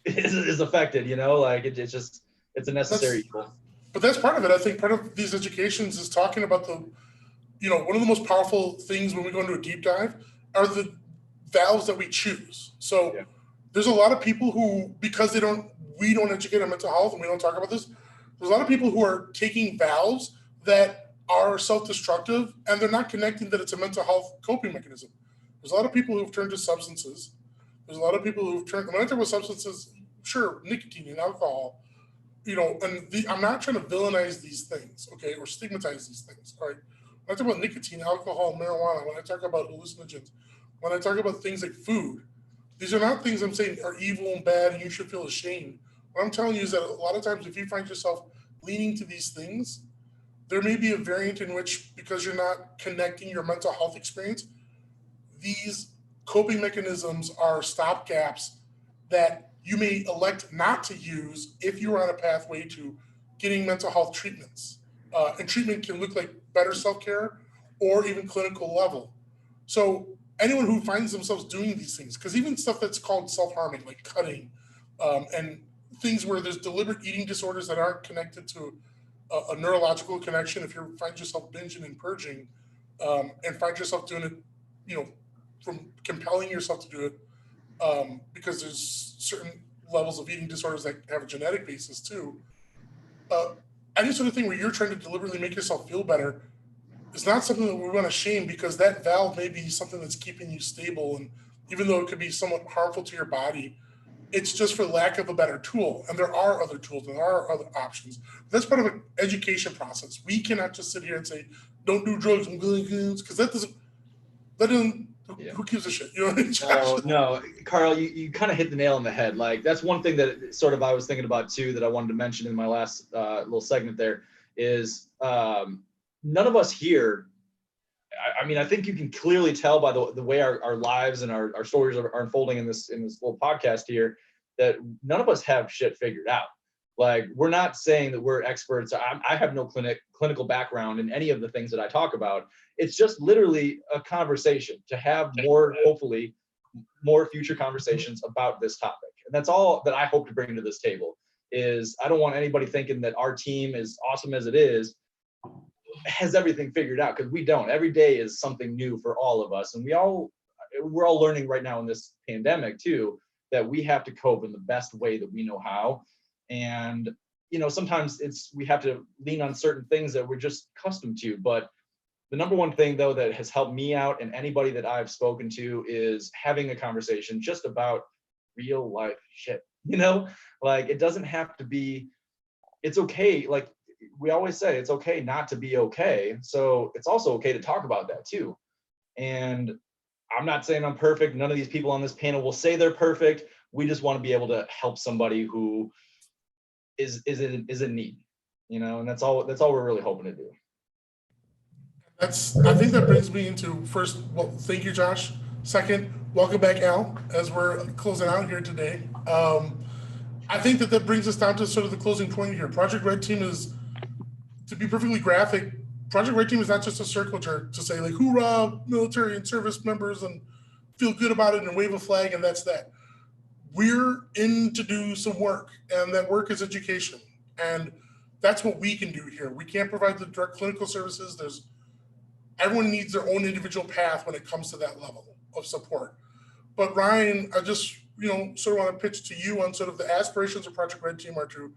is affected. It's a necessary evil. But that's part of it. I think part of these educations is talking about one of the most powerful things when we go into a deep dive are the valves that we choose. So there's a lot of people who, because we don't educate on mental health and we don't talk about this, there's a lot of people who are taking valves that are self-destructive and they're not connecting that it's a mental health coping mechanism. There's a lot of people who've turned to substances. There's a lot of people who've turned, when I talk about substances, sure, nicotine and alcohol, and I'm not trying to villainize these things, okay, or stigmatize these things, all right? When I talk about nicotine, alcohol, marijuana, when I talk about hallucinogens, when I talk about things like food, these are not things I'm saying are evil and bad and you should feel ashamed. What I'm telling you is that a lot of times if you find yourself leaning to these things, there may be a variant in which, because you're not connecting your mental health experience, these coping mechanisms are stopgaps that you may elect not to use if you're on a pathway to getting mental health treatments. And treatment can look like better self-care or even clinical level. So anyone who finds themselves doing these things, because even stuff that's called self-harming, like cutting, and things where there's deliberate eating disorders that aren't connected to a neurological connection, if you find yourself binging and purging, and find yourself doing it, from compelling yourself to do it, because there's certain levels of eating disorders that have a genetic basis too. Any sort of thing where you're trying to deliberately make yourself feel better is not something that we want to shame, because that valve may be something that's keeping you stable. And even though it could be somewhat harmful to your body, it's just for lack of a better tool. And there are other tools and there are other options. That's part of an education process. We cannot just sit here and say, don't do drugs, because that doesn't, Yeah. who gives a shit? You know what I mean, Josh? Oh, no, Carl, you kind of hit the nail on the head. Like, that's one thing that sort of I was thinking about too, that I wanted to mention in my last little segment there is none of us here, I mean, I think you can clearly tell by the way our lives and our stories are unfolding in this little podcast here, that none of us have shit figured out. Like, we're not saying that we're experts. I have no clinical background in any of the things that I talk about. It's just literally a conversation to have hopefully more future conversations about this topic. And that's all that I hope to bring to this table. Is I don't want anybody thinking that our team, as awesome as it is, has everything figured out, because we don't. Every day is something new for all of us. And we're all learning right now in this pandemic too, that we have to cope in the best way that we know how. And, sometimes we have to lean on certain things that we're just accustomed to. But the number one thing though, that has helped me out and anybody that I've spoken to is having a conversation just about real life shit, like it doesn't have to be, it's okay. Like we always say, it's okay not to be okay. So it's also okay to talk about that too. And I'm not saying I'm perfect. None of these people on this panel will say they're perfect. We just want to be able to help somebody who is in need, and that's all we're really hoping to do. I think that brings me into first, well, thank you, Josh. Second, welcome back, Al, as we're closing out here today. I think that brings us down to sort of the closing point here. Project R.E.D team is, to be perfectly graphic, Project R.E.D team is not just a circle jerk to say like, hoorah, military and service members, and feel good about it and wave a flag and that's that. We're in to do some work, and that work is education. And that's what we can do here. We can't provide the direct clinical services. Everyone needs their own individual path when it comes to that level of support. But Ryan, I just, sort of want to pitch to you on sort of the aspirations of Project R.E.D team are to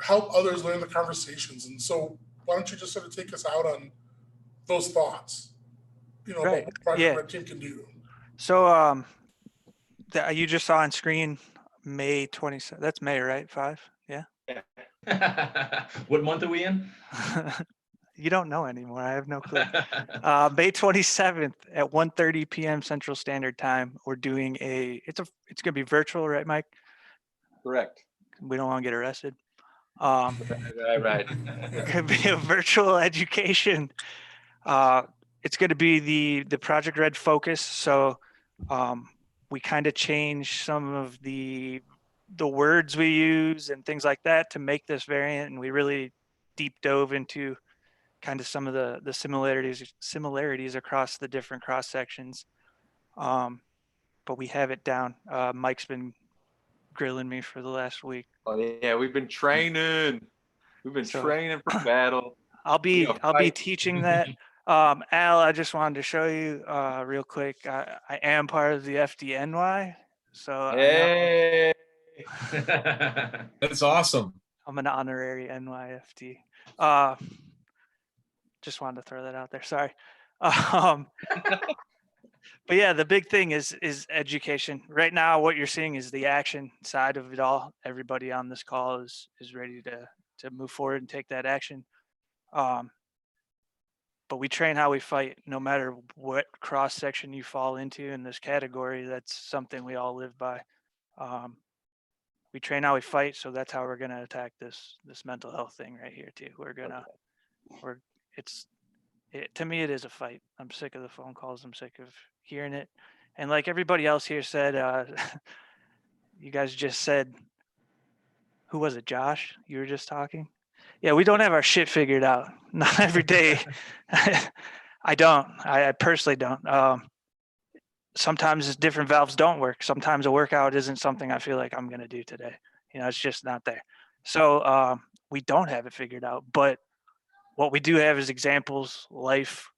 help others learn the conversations. And so why don't you just sort of take us out on those thoughts, Right. about what Project Yeah. R.E.D team can do. So you just saw on screen May 27th. That's May, right? 5? Yeah. What month are we in? You don't know anymore. I have no clue. May 27th at 1:30 p.m. Central Standard Time. We're doing it's going to be virtual, right, Mike? Correct. We don't want to get arrested. Right. It's going to be a virtual education. It's going to be the Project R.E.D focus. So we kind of change some of the words we use and things like that to make this variant. And we really deep dove into kind of some of the similarities across the different cross sections. But we have it down. Mike's been grilling me for the last week. Oh yeah, we've been training. Training for battle. I'll be teaching that. Al, I just wanted to show you real quick. I am part of the FDNY, So I know Hey. That's awesome. I'm an honorary NYFT. Just wanted to throw that out there. Sorry. But yeah, the big thing is education. Right now, what you're seeing is the action side of it all. Everybody on this call is ready to move forward and take that action. But we train how we fight, no matter what cross section you fall into in this category. That's something we all live by. We train how we fight, so that's how we're gonna attack this mental health thing right here too. To me, it is a fight. I'm sick of the phone calls. I'm sick of hearing it. And like everybody else here said, you guys just said, who was it, Josh? You were just talking? Yeah, we don't have our shit figured out. Not every day. I don't. I personally don't. Sometimes different valves don't work. Sometimes a workout isn't something I feel like I'm going to do today. It's just not there. So we don't have it figured out. But what we do have is examples, life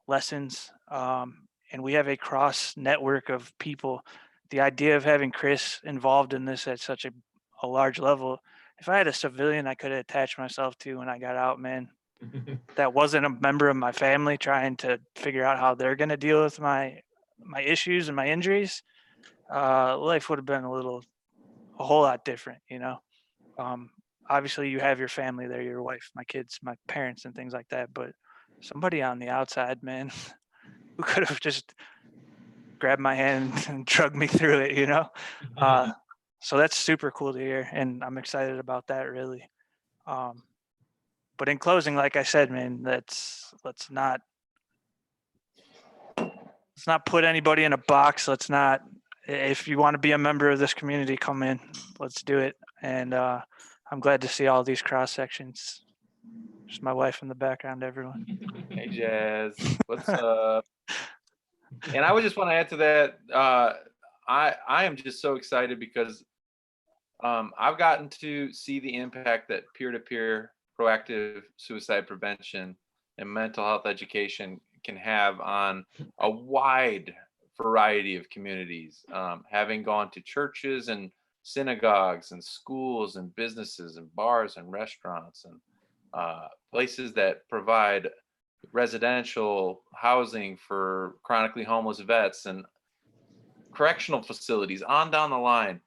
lessons, and we have a cross network of people. The idea of having Kris involved in this at such a large level, if I had a civilian I could attach myself to when I got out, man, that wasn't a member of my family trying to figure out how they're going to deal with my issues and my injuries, life would have been a whole lot different, obviously you have your family there, your wife, my kids, my parents and things like that, but somebody on the outside, man, who could have just grabbed my hand and drugged me through it, so that's super cool to hear. And I'm excited about that, really. But in closing, like I said, man, let's not put anybody in a box. If you want to be a member of this community, come in, let's do it. And I'm glad to see all these cross sections. Just my wife in the background, everyone. Hey, Jazz. What's up? And I would just want to add to that. I am just so excited because I've gotten to see the impact that peer-to-peer proactive suicide prevention and mental health education can have on a wide variety of communities. Having gone to churches and synagogues and schools and businesses and bars and restaurants and places that provide residential housing for chronically homeless vets and correctional facilities on down the line.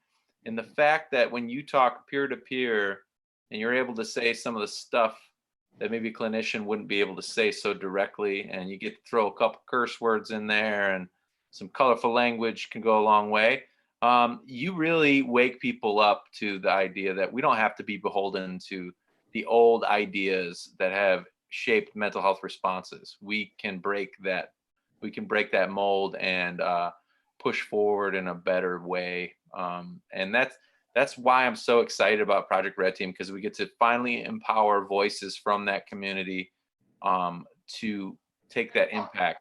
And the fact that when you talk peer-to-peer and you're able to say some of the stuff that maybe a clinician wouldn't be able to say so directly, and you get to throw a couple curse words in there and some colorful language can go a long way. You really wake people up to the idea that we don't have to be beholden to the old ideas that have shaped mental health responses. We can break that mold and push forward in a better way. And that's why I'm so excited about Project R.E.D team, because we get to finally empower voices from that community to take that impact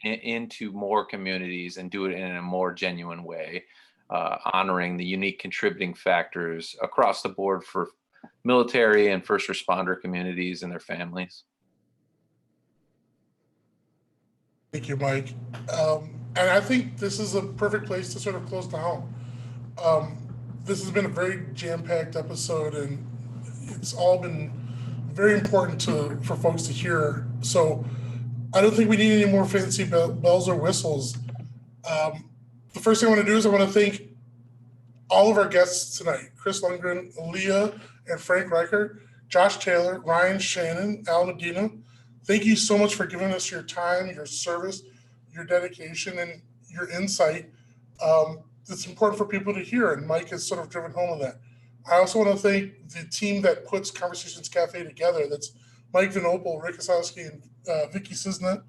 into more communities and do it in a more genuine way, honoring the unique contributing factors across the board for military and first responder communities and their families. Thank you, Mike. And I think this is a perfect place to sort of close down. This has been a very jam-packed episode, and it's all been very important for folks to hear. So I don't think we need any more fancy bells or whistles. The first thing I want to do is I want to thank all of our guests tonight: Kris Lundgren, Alia and Frank Reichert, Josh Taylor, Ryan, Shannon, Al Medina. Thank you so much for giving us your time, your service, your dedication, and your insight. It's important for people to hear, and Mike has sort of driven home on that. I also want to thank the team that puts Conversations Cafe together. That's Mike Van Opel, Rick Osowski, and Vicky Cisnet.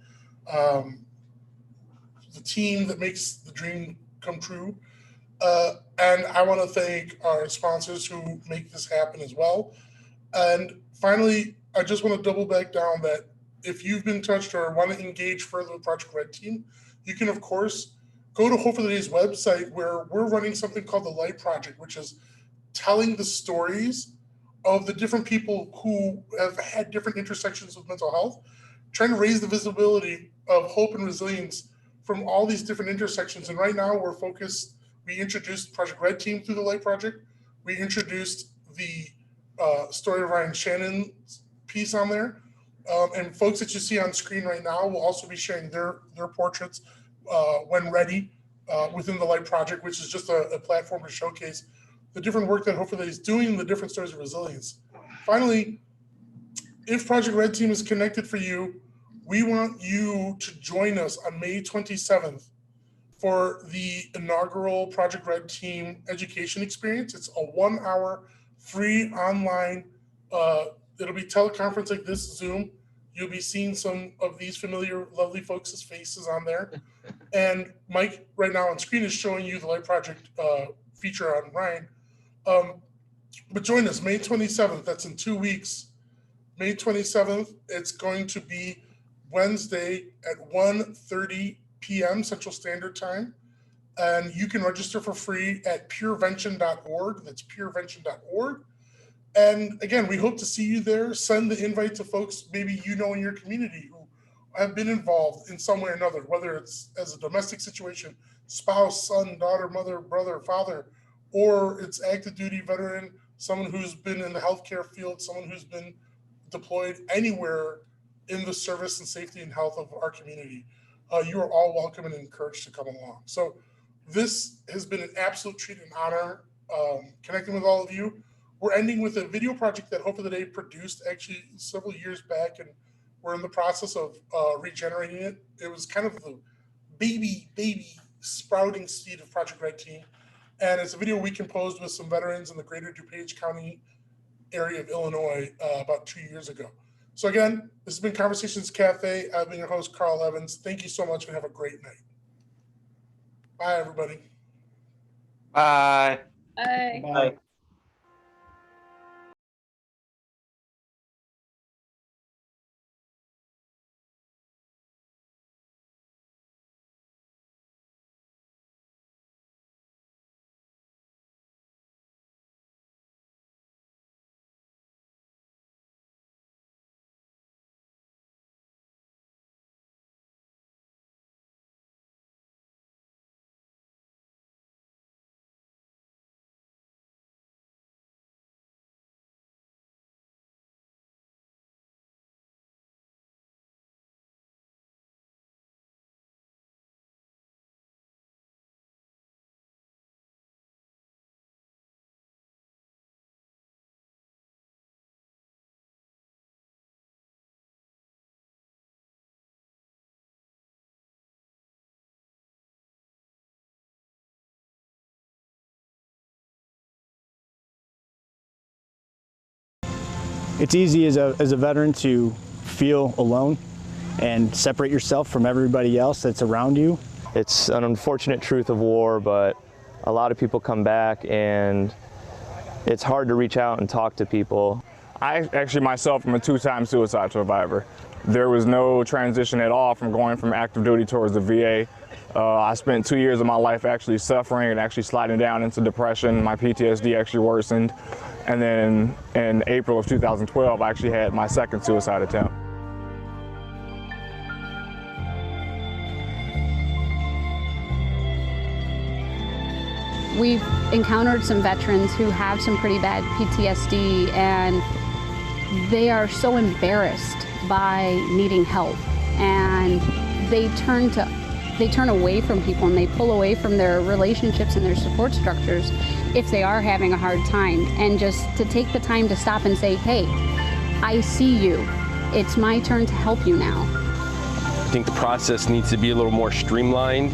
The team that makes the dream come true. And I want to thank our sponsors who make this happen as well. And finally, I just want to double back down that if you've been touched or want to engage further with Project R.E.D team, you can, of course, go to Hope for the Day's website, where we're running something called the Light Project, which is telling the stories of the different people who have had different intersections with mental health, trying to raise the visibility of hope and resilience from all these different intersections. And right now we're focused We introduced Project R.E.D team through the Light Project. We introduced the story of Ryan Shannon's piece on there. And folks that you see on screen right now will also be sharing their portraits when ready within the Light Project, which is just a platform to showcase the different work that hopefully is doing, the different stories of resilience. Finally, if Project R.E.D team is connected for you, we want you to join us on May 27th for the inaugural Project R.E.D team education experience. It's a 1-hour free online, it'll be teleconference like this, Zoom. You'll be seeing some of these familiar, lovely folks' faces on there. And Mike right now on screen is showing you the Light Project feature on Ryan. But join us May 27th, that's in 2 weeks. May 27th, it's going to be Wednesday at 1:30 p.m. Central Standard Time. And you can register for free at peervention.org. That's peervention.org. And again, we hope to see you there. Send the invite to folks maybe you know in your community who have been involved in some way or another, whether it's as a domestic situation, spouse, son, daughter, mother, brother, father, or it's active duty veteran, someone who's been in the healthcare field, someone who's been deployed anywhere in the service and safety and health of our community. You are all welcome and encouraged to come along. So this has been an absolute treat and honor connecting with all of you. We're ending with a video project that Hope of the Day produced actually several years back, and we're in the process of regenerating it. It was kind of the baby sprouting seed of Project R.E.D team. And it's a video we composed with some veterans in the greater DuPage County area of Illinois about 2 years ago. So again, this has been Conversations Cafe. I've been your host, Carl Evans. Thank you so much and have a great night. Bye, everybody. Bye. Bye. Bye. It's easy as a veteran to feel alone and separate yourself from everybody else that's around you. It's an unfortunate truth of war, but a lot of people come back and it's hard to reach out and talk to people. I actually myself am a 2-time suicide survivor. There was no transition at all from going from active duty towards the VA. I spent 2 years of my life actually suffering and actually sliding down into depression. My PTSD actually worsened. And then in April of 2012, I actually had my second suicide attempt. We've encountered some veterans who have some pretty bad PTSD, and they are so embarrassed by needing help, and they turn away from people and they pull away from their relationships and their support structures if they are having a hard time. And just to take the time to stop and say, hey, I see you. It's my turn to help you now. I think the process needs to be a little more streamlined,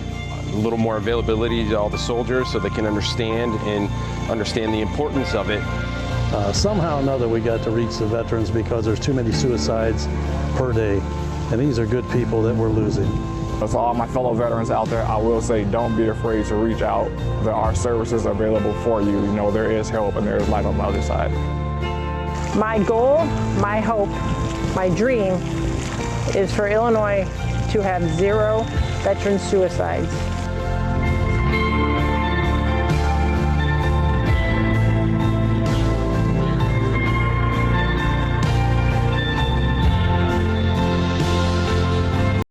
a little more availability to all the soldiers so they can understand the importance of it. Somehow or another we got to reach the veterans because there's too many suicides per day. And these are good people that we're losing. To all my fellow veterans out there, I will say don't be afraid to reach out. There are services available for you. You know, there is help and there is light on the other side. My goal, my hope, my dream is for Illinois to have 0 veteran suicides.